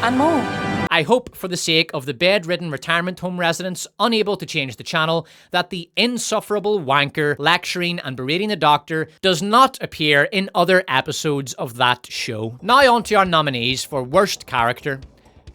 And more. I hope, for the sake of the bedridden retirement home residents unable to change the channel, that the insufferable wanker lecturing and berating the Doctor does not appear in other episodes of that show. Now on to our nominees for Worst Character.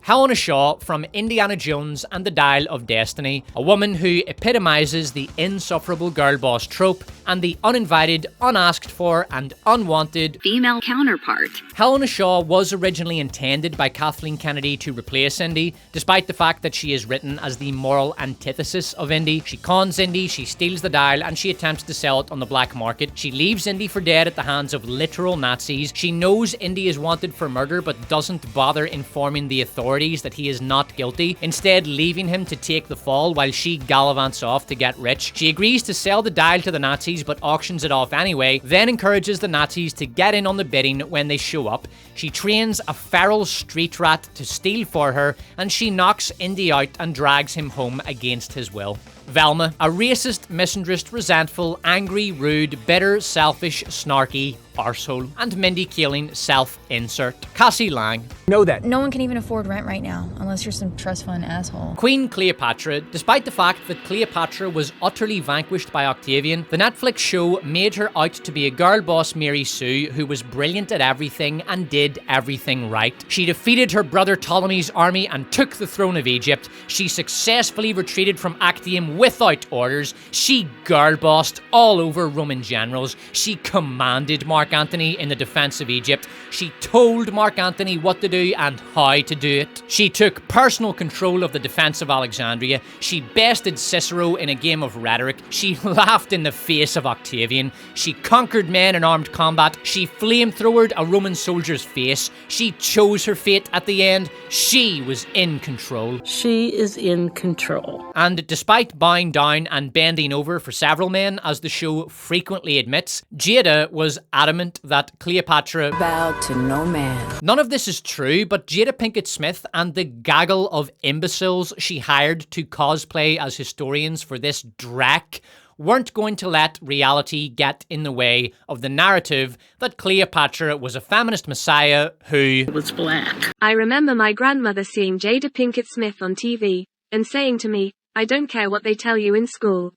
Helena Shaw from Indiana Jones and the Dial of Destiny, a woman who epitomizes the insufferable girl boss trope and the uninvited, unasked for, and unwanted female counterpart. Helena Shaw was originally intended by Kathleen Kennedy to replace Indy, despite the fact that she is written as the moral antithesis of Indy. She cons Indy, she steals the dial, and she attempts to sell it on the black market. She leaves Indy for dead at the hands of literal Nazis. She knows Indy is wanted for murder but doesn't bother informing the authorities that he is not guilty, instead leaving him to take the fall while she gallivants off to get rich. She agrees to sell the dial to the Nazis but auctions it off anyway, then encourages the Nazis to get in on the bidding when they show up. She trains a feral street rat to steal for her, and she knocks Indy out and drags him home against his will. Velma, a racist, misandrist, resentful, angry, rude, bitter, selfish, snarky arsehole. And Mindy Kaling, self-insert. Cassie Lang. Know that. No one can even afford rent right now, unless you're some trust fund asshole. Queen Cleopatra. Despite the fact that Cleopatra was utterly vanquished by Octavian, the Netflix show made her out to be a girl boss Mary Sue who was brilliant at everything and did everything right. She defeated her brother Ptolemy's army and took the throne of Egypt. She successfully retreated from Actium without orders. She girl bossed all over Roman generals. She commanded Mark Antony in the defense of Egypt. She told Mark Antony what to do and how to do it. She took personal control of the defense of Alexandria. She bested Cicero in a game of rhetoric. She laughed in the face of Octavian. She conquered men in armed combat. She flamethrowered a Roman soldier's face. She chose her fate at the end. She was in control. She is in control. And despite bowing down and bending over for several men, as the show frequently admits, Jada was adamant that Cleopatra bowed to no man. None of this is true, but Jada Pinkett Smith and the gaggle of imbeciles she hired to cosplay as historians for this dreck weren't going to let reality get in the way of the narrative that Cleopatra was a feminist messiah who was black. I remember my grandmother seeing Jada Pinkett Smith on TV and saying to me, "I don't care what they tell you in school.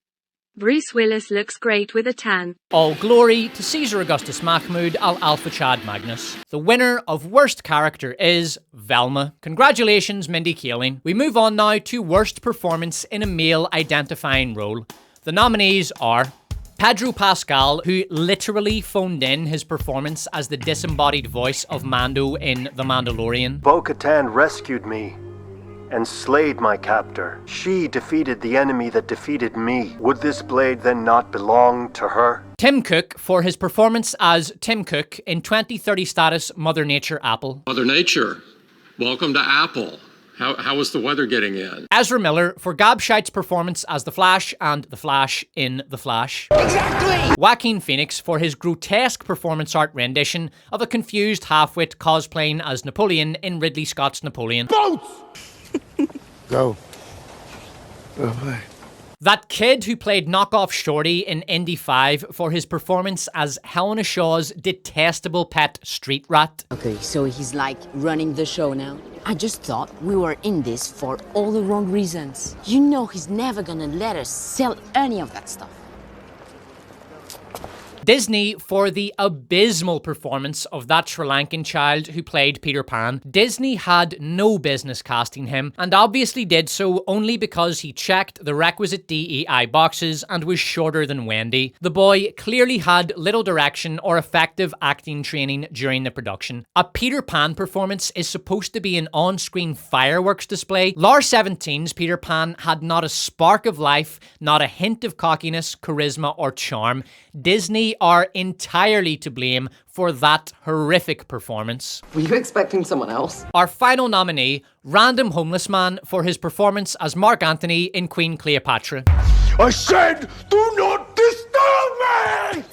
Bruce Willis looks great with a tan." All glory to Caesar Augustus Mahmoud al Alpha Chad Magnus. The winner of Worst Character is Velma. Congratulations, Mindy Kaling. We move on now to Worst Performance in a Male Identifying Role. The nominees are Pedro Pascal, who literally phoned in his performance as the disembodied voice of Mando in The Mandalorian. Bo-Katan rescued me and slayed my captor. She defeated the enemy that defeated me. Would this blade then not belong to her? Tim Cook for his performance as Tim Cook in 2030 status Mother Nature Apple. Mother Nature, welcome to Apple. How is the weather getting in? Ezra Miller for Gabscheidt's performance as The Flash and The Flash in The Flash. Exactly! Joaquin Phoenix for his grotesque performance art rendition of a confused half-wit cosplaying as Napoleon in Ridley Scott's Napoleon. Boats! Go. Go play. That kid who played knockoff Shorty in Indy 5 for his performance as Helena Shaw's detestable pet street rat. Okay, so he's like running the show now. I just thought we were in this for all the wrong reasons. You know he's never gonna let us sell any of that stuff. Disney for the abysmal performance of that Sri Lankan child who played Peter Pan. Disney had no business casting him, and obviously did so only because he checked the requisite DEI boxes and was shorter than Wendy. The boy clearly had little direction or effective acting training during the production. A Peter Pan performance is supposed to be an on-screen fireworks display. Lars 17's Peter Pan had not a spark of life, not a hint of cockiness, charisma, or charm. Disney are entirely to blame for that horrific performance. Were you expecting someone else? Our final nominee, Random Homeless Man, for his performance as Mark Antony in Queen Cleopatra. I said, do not disturb me!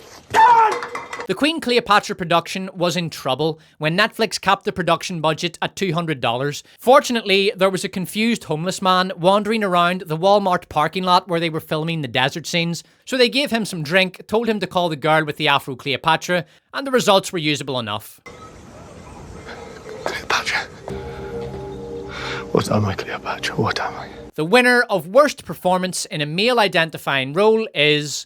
The Queen Cleopatra production was in trouble when Netflix capped the production budget at $200. Fortunately, there was a confused homeless man wandering around the Walmart parking lot where they were filming the desert scenes, so they gave him some drink, told him to call the girl with the Afro Cleopatra, and the results were usable enough. Cleopatra. What am I, Cleopatra? What am I? The winner of Worst Performance in a Male Identifying Role is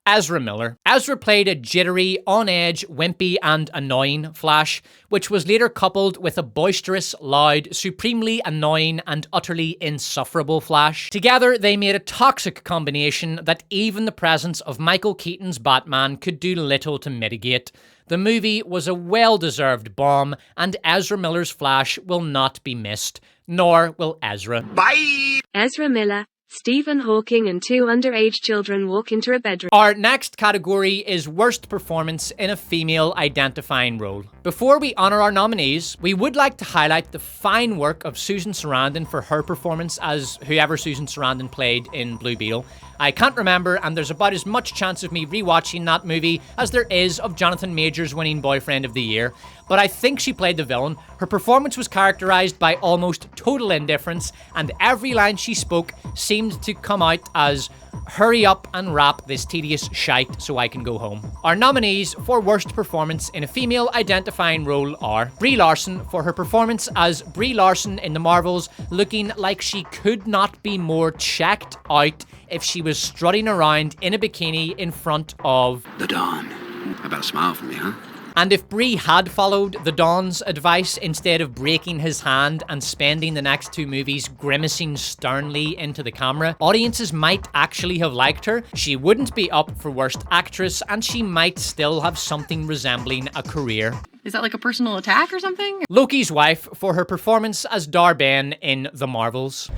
Ezra Miller. Ezra played a jittery, on-edge, wimpy and annoying Flash, which was later coupled with a boisterous, loud, supremely annoying and utterly insufferable Flash. Together, they made a toxic combination that even the presence of Michael Keaton's Batman could do little to mitigate. The movie was a well-deserved bomb, and Ezra Miller's Flash will not be missed, nor will Ezra. Bye! Ezra Miller, Stephen Hawking and two underage children walk into a bedroom. Our next category is Worst Performance in a Female Identifying Role. Before we honour our nominees, we would like to highlight the fine work of Susan Sarandon for her performance as whoever Susan Sarandon played in Blue Beetle. I can't remember, and there's about as much chance of me rewatching that movie as there is of Jonathan Majors winning Boyfriend of the Year. But I think she played the villain. Her performance was characterised by almost total indifference, and every line she spoke seemed seemed to come out as hurry up and wrap this tedious shite so I can go home. Our nominees for worst performance in a female identifying role are Brie Larson for her performance as Brie Larson in the Marvels, looking like she could not be more checked out if she was strutting around in a bikini in front of the Dawn. How about a smile for me, huh? And if Brie had followed the Don's advice instead of breaking his hand and spending the next 2 movies grimacing sternly into the camera, audiences might actually have liked her. She wouldn't be up for worst actress, and she might still have something resembling a career. Is that like a personal attack or something? Loki's wife for her performance as Dar-Benn in The Marvels.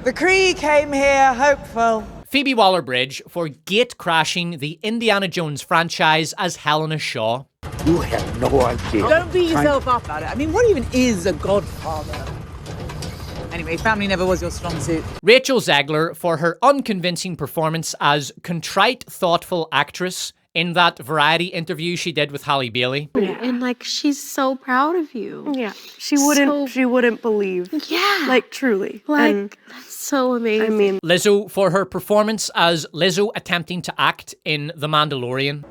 The Kree came here hopeful. Phoebe Waller-Bridge for gate-crashing the Indiana Jones franchise as Helena Shaw. You have no idea. Don't beat yourself up about it. I mean, what even is a godfather? Anyway, family never was your strong suit. Rachel Zegler for her unconvincing performance as contrite, thoughtful actress in that Variety interview she did with Halle Bailey. Yeah. And like, she's so proud of you. Yeah, she wouldn't believe. Yeah. Like, truly. Like, that's so amazing. I mean, Lizzo for her performance as Lizzo attempting to act in The Mandalorian.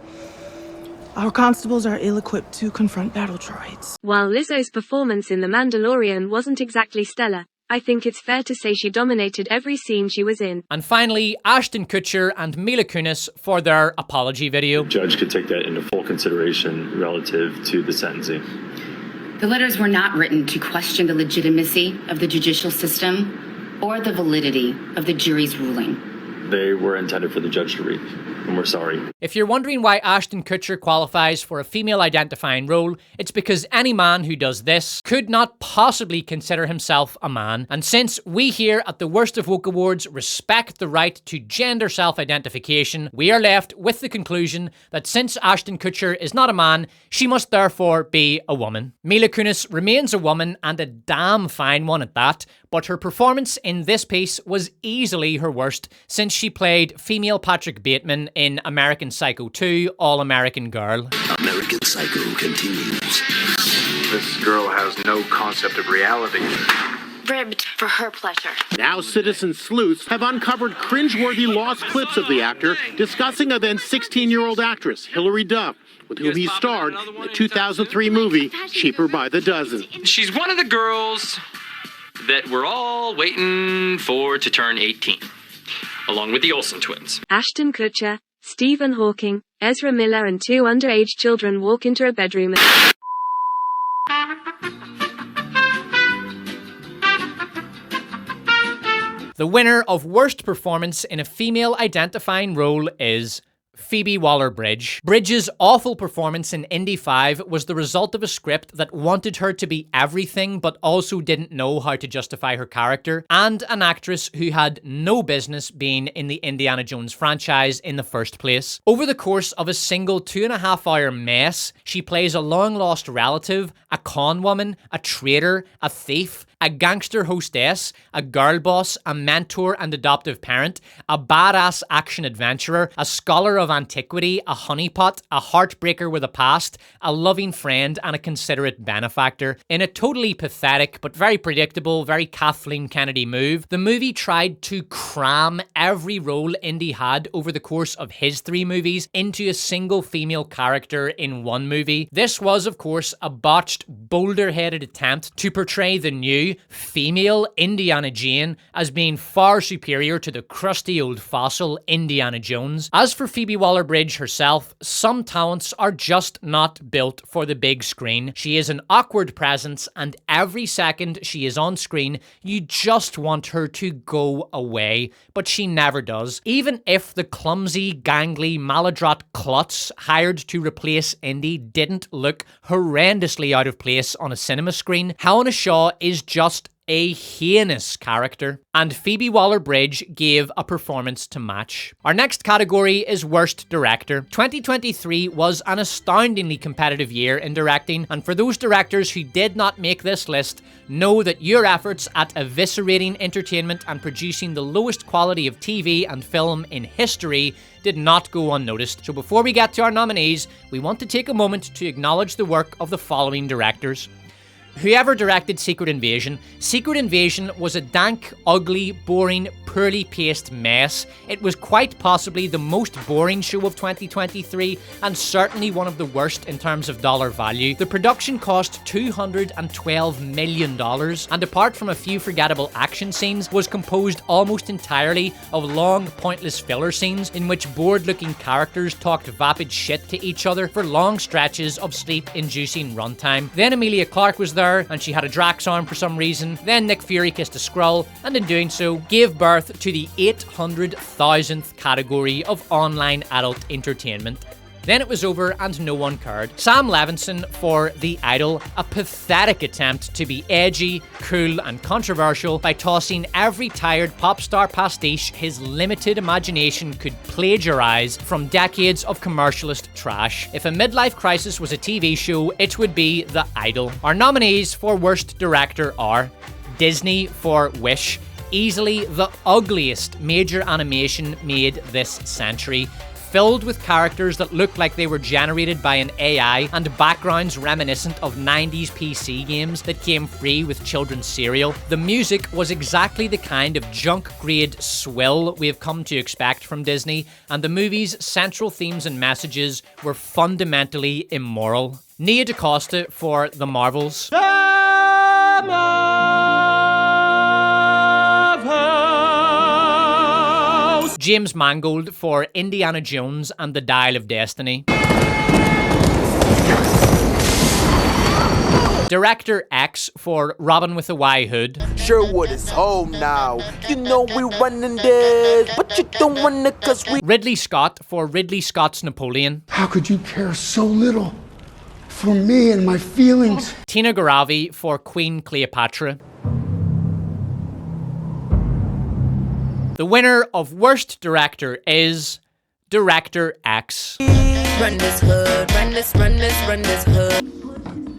Our constables are ill-equipped to confront battle droids. While Lizzo's performance in The Mandalorian wasn't exactly stellar, I think it's fair to say she dominated every scene she was in. And finally, Ashton Kutcher and Mila Kunis for their apology video. The judge could take that into full consideration relative to the sentencing. The letters were not written to question the legitimacy of the judicial system or the validity of the jury's ruling. They were intended for the judge to read, and we're sorry. If you're wondering why Ashton Kutcher qualifies for a female identifying role, it's because any man who does this could not possibly consider himself a man. And since we here at the Worst of Woke Awards respect the right to gender self-identification, we are left with the conclusion that since Ashton Kutcher is not a man, she must therefore be a woman. Mila Kunis remains a woman, and a damn fine one at that, but her performance in this piece was easily her worst, since she played female Patrick Bateman in American Psycho 2, All-American Girl. American Psycho continues. This girl has no concept of reality. Ribbed for her pleasure. Now citizen sleuths have uncovered cringeworthy lost clips of the actor discussing a then 16-year-old actress, Hilary Duff, with whom he starred in the 2003 movie Cheaper by the Dozen. She's one of the girls that we're all waiting for to turn 18, along with the Olsen twins. Ashton Kutcher, Stephen Hawking, Ezra Miller and 2 underage children walk into a bedroom. The winner of Worst Performance in a Female Identifying Role is Phoebe Waller-Bridge. Bridge's awful performance in Indy 5 was the result of a script that wanted her to be everything but also didn't know how to justify her character, and an actress who had no business being in the Indiana Jones franchise in the first place. Over the course of a single 2.5-hour mess, she plays a long-lost relative, a con woman, a traitor, a thief, a gangster hostess, a girl boss, a mentor and adoptive parent, a badass action adventurer, a scholar of antiquity, a honeypot, a heartbreaker with a past, a loving friend, and a considerate benefactor. In a totally pathetic but very predictable, very Kathleen Kennedy move, the movie tried to cram every role Indy had over the course of his 3 movies into a single female character in one movie. This was, of course, a botched, boulder-headed attempt to portray the new female Indiana Jane as being far superior to the crusty old fossil Indiana Jones. As for Phoebe Waller-Bridge herself, some talents are just not built for the big screen. She is an awkward presence, and every second she is on screen, you just want her to go away, but she never does. Even if the clumsy, gangly, maladroit klutz hired to replace Indy didn't look horrendously out of place on a cinema screen, Helena Shaw is just a heinous character, and Phoebe Waller-Bridge gave a performance to match. Our next category is Worst Director. 2023 was an astoundingly competitive year in directing, and for those directors who did not make this list, know that your efforts at eviscerating entertainment and producing the lowest quality of TV and film in history did not go unnoticed. So before we get to our nominees, we want to take a moment to acknowledge the work of the following directors: Whoever directed Secret Invasion was a dank, ugly, boring, poorly paced mess. It was quite possibly the most boring show of 2023 and certainly one of the worst in terms of dollar value. The production cost $212 million and apart from a few forgettable action scenes was composed almost entirely of long, pointless filler scenes in which bored-looking characters talked vapid shit to each other for long stretches of sleep-inducing runtime. Then Emilia Clarke was there and she had a Drax arm for some reason. Then Nick Fury kissed a Skrull and in doing so gave birth to the 800,000th category of online adult entertainment. Then it was over and no one cared. Sam Levinson for The Idol, a pathetic attempt to be edgy, cool and controversial by tossing every tired pop star pastiche his limited imagination could plagiarize from decades of commercialist trash. If A Midlife Crisis was a TV show, it would be The Idol. Our nominees for Worst Director are Disney for Wish, easily the ugliest major animation made this century, filled with characters that looked like they were generated by an AI and backgrounds reminiscent of 90s PC games that came free with children's cereal. The music was exactly the kind of junk-grade swill we have come to expect from Disney, and the movie's central themes and messages were fundamentally immoral. Nia DaCosta for The Marvels. James Mangold for Indiana Jones and the Dial of Destiny. Director X for Robin with a Y Hood. Sherwood is home now. You know we running this, but you don't wanna cause we... Ridley Scott for Ridley Scott's Napoleon. How could you care so little for me and my feelings? Tina Garavi for Queen Cleopatra. The winner of Worst Director is Director X. Run this hood, run this hood.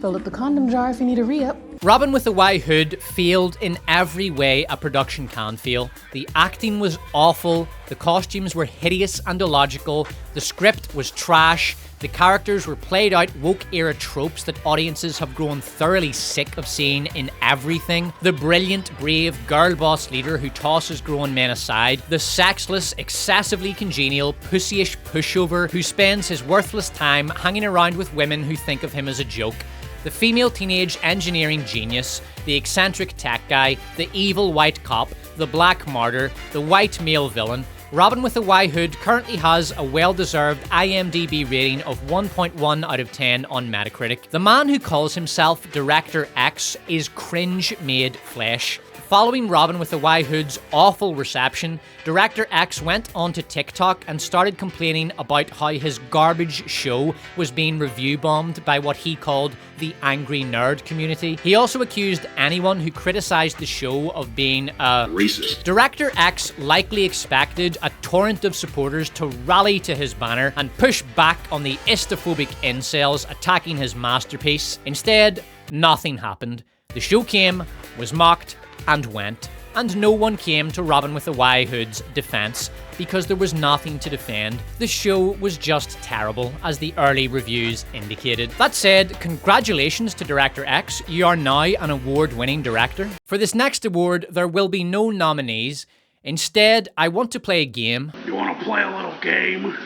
Fill up the condom jar if you need a re-up. Robin with a Y Hood failed in every way a production can fail. The acting was awful, the costumes were hideous and illogical, the script was trash, the characters were played out woke-era tropes that audiences have grown thoroughly sick of seeing in everything. The brilliant, brave, girl-boss leader who tosses grown men aside. The sexless, excessively congenial, pussyish pushover who spends his worthless time hanging around with women who think of him as a joke. The female teenage engineering genius, the eccentric tech guy, the evil white cop, the black martyr, the white male villain. Robin with a Y Hood currently has a well-deserved IMDb rating of 1.1 out of 10 on Metacritic. The man who calls himself Director X is cringe made flesh. Following Robin with a Y Hood's awful reception, Director X went onto TikTok and started complaining about how his garbage show was being review bombed by what he called the angry nerd community. He also accused anyone who criticized the show of being a racist. Director X likely expected a torrent of supporters to rally to his banner and push back on the istophobic incels attacking his masterpiece. Instead, nothing happened. The show came, was mocked, and went, and no one came to Robin with a Y Hood's defense because there was nothing to defend. The show was just terrible, as the early reviews indicated. That said, congratulations to Director X, you are now an award-winning director. For this next award, there will be no nominees. Instead, I want to play a game. You want to play a little game?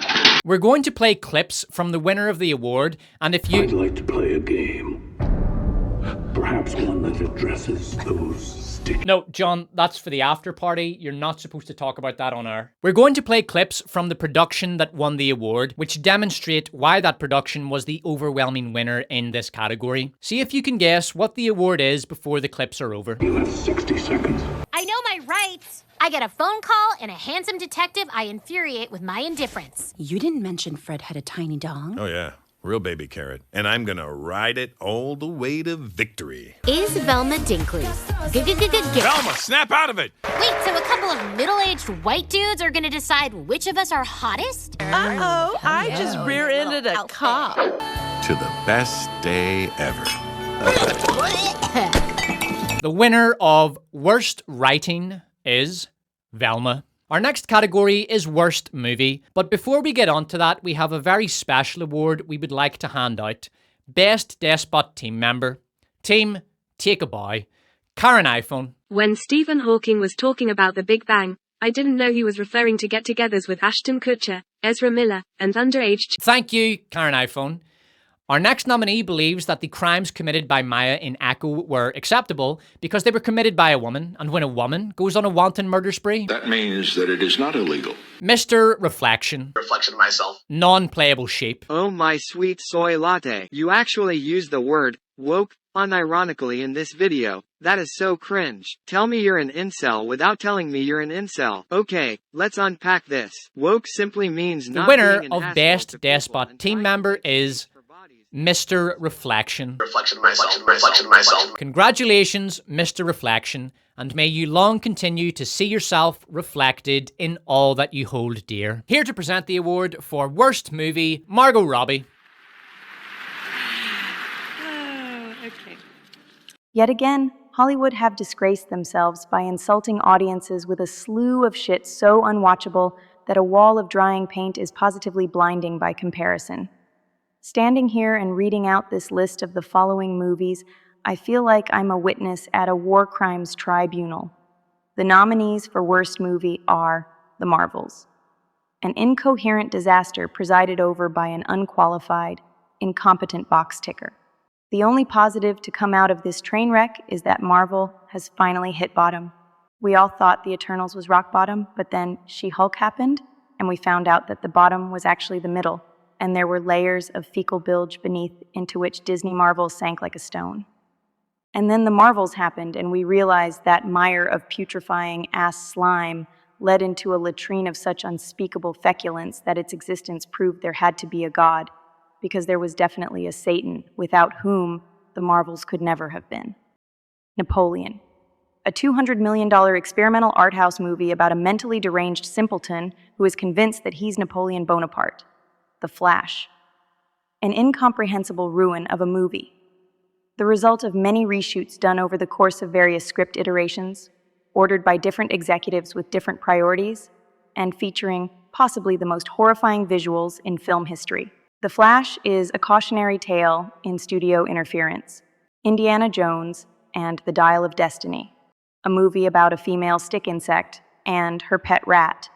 We're going to play clips from the winner of the award, and if you... I'd like to play a game. Perhaps one that addresses those... No, John, that's for the after party. You're not supposed to talk about that on air. We're going to play clips from the production that won the award, which demonstrate why that production was the overwhelming winner in this category. See if you can guess what the award is before the clips are over. You have 60 seconds. I know my rights. I get a phone call and a handsome detective I infuriate with my indifference. You didn't mention Fred had a tiny dong. Oh, yeah. Real baby carrot. And I'm gonna ride it all the way to victory. Is Velma Dinkley? Velma, snap out of it! Wait, so a couple of middle-aged white dudes are gonna decide which of us are hottest? Uh-oh, I just rear-ended a cop. To the best day ever. The winner of Worst Writing is Velma. Our next category is Worst Movie, but before we get on to that, we have a very special award we would like to hand out. Best Despot Team Member. Team, take a bow. Karen iPhone. When Stephen Hawking was talking about the Big Bang, I didn't know he was referring to get-togethers with Ashton Kutcher, Ezra Miller, and underage... Thank you, Karen iPhone. Our next nominee believes that the crimes committed by Maya in Echo were acceptable because they were committed by a woman, and when a woman goes on a wanton murder spree... That means that it is not illegal. Mr. Reflection. Reflection of myself. Non-playable sheep. Oh my sweet soy latte. You actually used the word woke unironically in this video. That is so cringe. Tell me you're an incel without telling me you're an incel. Okay, let's unpack this. Woke simply means not the winner being an of Best Despot team member is Mr. Reflection. Reflection of myself. Reflection of myself. Congratulations, Mr. Reflection, and may you long continue to see yourself reflected in all that you hold dear. Here to present the award for Worst Movie, Margot Robbie. Okay. Yet again, Hollywood have disgraced themselves by insulting audiences with a slew of shit so unwatchable that a wall of drying paint is positively blinding by comparison. Standing here and reading out this list of the following movies, I feel like I'm a witness at a war crimes tribunal. The nominees for Worst Movie are The Marvels, an incoherent disaster presided over by an unqualified, incompetent box ticker. The only positive to come out of this train wreck is that Marvel has finally hit bottom. We all thought The Eternals was rock bottom, but then She-Hulk happened, and we found out that the bottom was actually the middle, and there were layers of fecal bilge beneath into which Disney Marvel sank like a stone. And then the Marvels happened, and we realized that mire of putrefying ass slime led into a latrine of such unspeakable feculence that its existence proved there had to be a god, because there was definitely a Satan, without whom the Marvels could never have been. Napoleon, a $200 million experimental art house movie about a mentally deranged simpleton who is convinced that he's Napoleon Bonaparte. The Flash, an incomprehensible ruin of a movie. The result of many reshoots done over the course of various script iterations, ordered by different executives with different priorities, and featuring possibly the most horrifying visuals in film history. The Flash is a cautionary tale in studio interference. Indiana Jones and the Dial of Destiny, a movie about a female stick insect and her pet rat,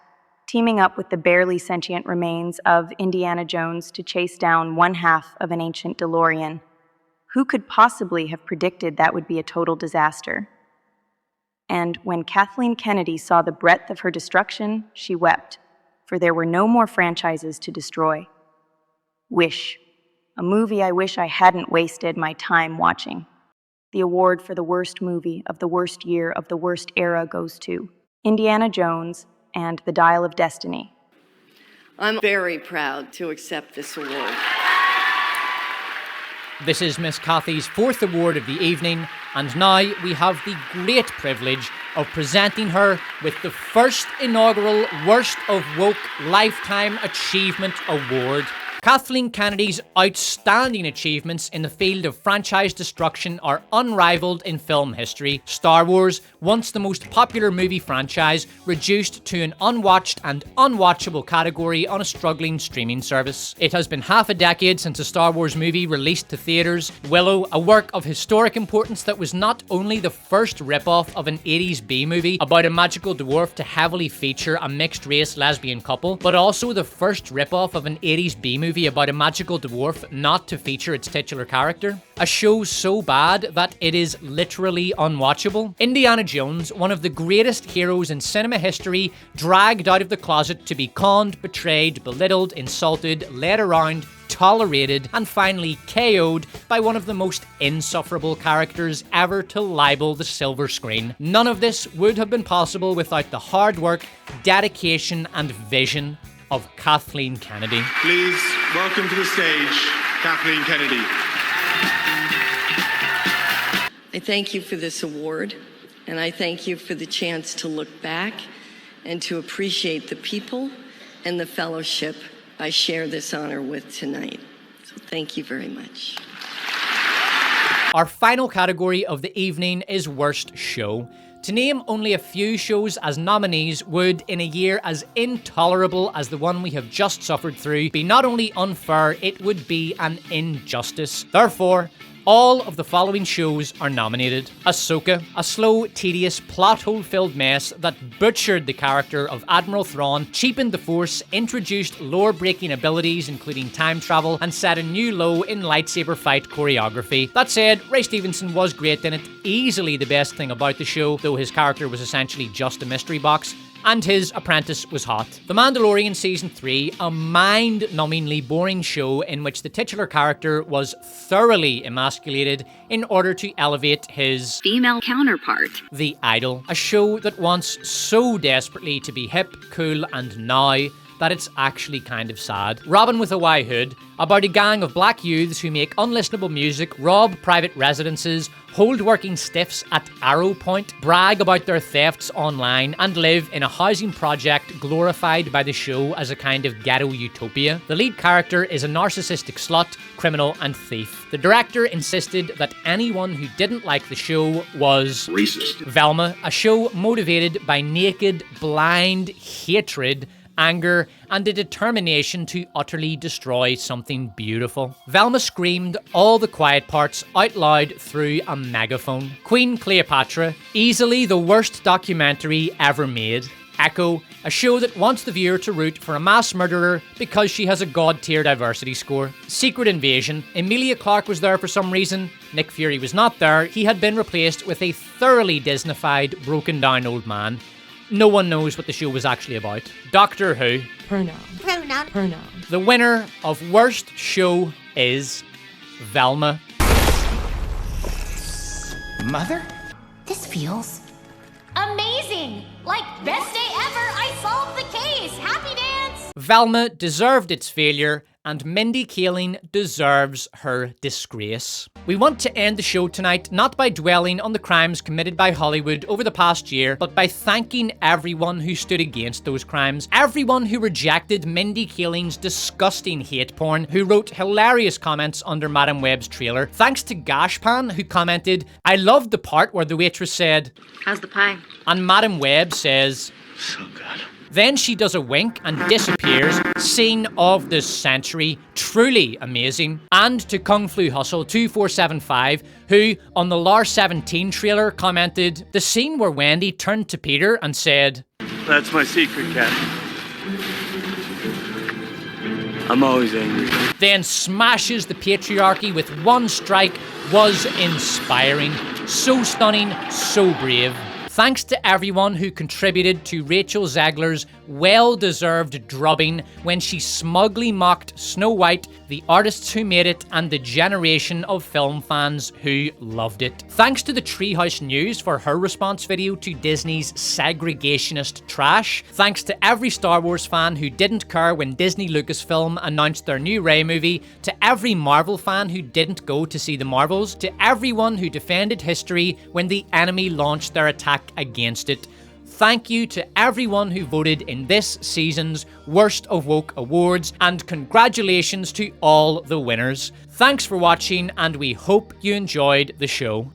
teaming up with the barely sentient remains of Indiana Jones to chase down one half of an ancient DeLorean. Who could possibly have predicted that would be a total disaster? And when Kathleen Kennedy saw the breadth of her destruction, she wept, for there were no more franchises to destroy. Wish, a movie I wish I hadn't wasted my time watching. The award for the worst movie of the worst year of the worst era goes to Indiana Jones and the Dial of Destiny. I'm very proud to accept this award. This is Miss Cathy's fourth award of the evening, and now we have the great privilege of presenting her with the first inaugural Worst of Woke Lifetime Achievement Award. Kathleen Kennedy's outstanding achievements in the field of franchise destruction are unrivaled in film history. Star Wars, once the most popular movie franchise, reduced to an unwatched and unwatchable category on a struggling streaming service. It has been half a decade since a Star Wars movie released to theaters. Willow, a work of historic importance that was not only the first ripoff of an 80s B-movie about a magical dwarf to heavily feature a mixed-race lesbian couple, but also the first ripoff of an 80s B-movie about a magical dwarf not to feature its titular character. A show so bad that it is literally unwatchable. Indiana Jones, one of the greatest heroes in cinema history, dragged out of the closet to be conned, betrayed, belittled, insulted, led around, tolerated, and finally KO'd by one of the most insufferable characters ever to libel the silver screen. None of this would have been possible without the hard work, dedication, and vision of Kathleen Kennedy. Please welcome to the stage, Kathleen Kennedy. I thank you for this award, and I thank you for the chance to look back and to appreciate the people and the fellowship I share this honor with tonight. So thank you very much. Our final category of the evening is Worst Show. To name only a few shows as nominees would, in a year as intolerable as the one we have just suffered through, be not only unfair, it would be an injustice. Therefore, All of the following shows are nominated. Ahsoka, a slow, tedious, plot hole-filled mess that butchered the character of Admiral Thrawn, cheapened the Force, introduced lore-breaking abilities including time travel, and set a new low in lightsaber fight choreography. That said, Ray Stevenson was great in it, easily the best thing about the show, though his character was essentially just a mystery box. And his apprentice was hot. The Mandalorian Season 3, a mind-numbingly boring show in which the titular character was thoroughly emasculated in order to elevate his female counterpart. The Idol, a show that wants so desperately to be hip, cool, and now that it's actually kind of sad. Robin with a Y Hood, about a gang of black youths who make unlistenable music, rob private residences, hold working stiffs at arrow point, brag about their thefts online, and live in a housing project glorified by the show as a kind of ghetto utopia. The lead character is a narcissistic slut, criminal, and thief. The director insisted that anyone who didn't like the show was racist. Velma, a show motivated by naked, blind hatred, anger, and a determination to utterly destroy something beautiful. Velma screamed all the quiet parts out loud through a megaphone. Queen Cleopatra, easily the worst documentary ever made. Echo, a show that wants the viewer to root for a mass murderer because she has a god-tier diversity score. Secret Invasion, Emilia Clarke was there for some reason, Nick Fury was not there, he had been replaced with a thoroughly Disneyfied, broken down old man. No one knows what the show was actually about. Doctor Who. Pronoun. The winner of Worst Show is Velma. Mother? This feels amazing! Like, best day ever! I solved the case! Happy dance! Velma deserved its failure, and Mindy Kaling deserves her disgrace. We want to end the show tonight not by dwelling on the crimes committed by Hollywood over the past year, but by thanking everyone who stood against those crimes. Everyone who rejected Mindy Kaling's disgusting hate porn, who wrote hilarious comments under Madame Web's trailer. Thanks to Gashpan, who commented, "I loved the part where the waitress said, 'How's the pie?' And Madame Web says, 'So good.' Then she does a wink and disappears. Scene of the century. Truly amazing. And to Kung Flu Hustle 2475, who on the Lars 17 trailer commented, "The scene where Wendy turned to Peter and said, 'That's my secret, cat. I'm always angry.' Then smashes the patriarchy with one strike was inspiring. So stunning, so brave. Thanks to everyone who contributed to Rachel Zegler's well-deserved drubbing when she smugly mocked Snow White, the artists who made it, and the generation of film fans who loved it. Thanks to the Treehouse News for her response video to Disney's segregationist trash. Thanks to every Star Wars fan who didn't care when Disney Lucasfilm announced their new Rey movie, to every Marvel fan who didn't go to see the Marvels, to everyone who defended history when the enemy launched their attack against it. Thank you to everyone who voted in this season's Worst of Woke Awards, and congratulations to all the winners. Thanks for watching, and we hope you enjoyed the show.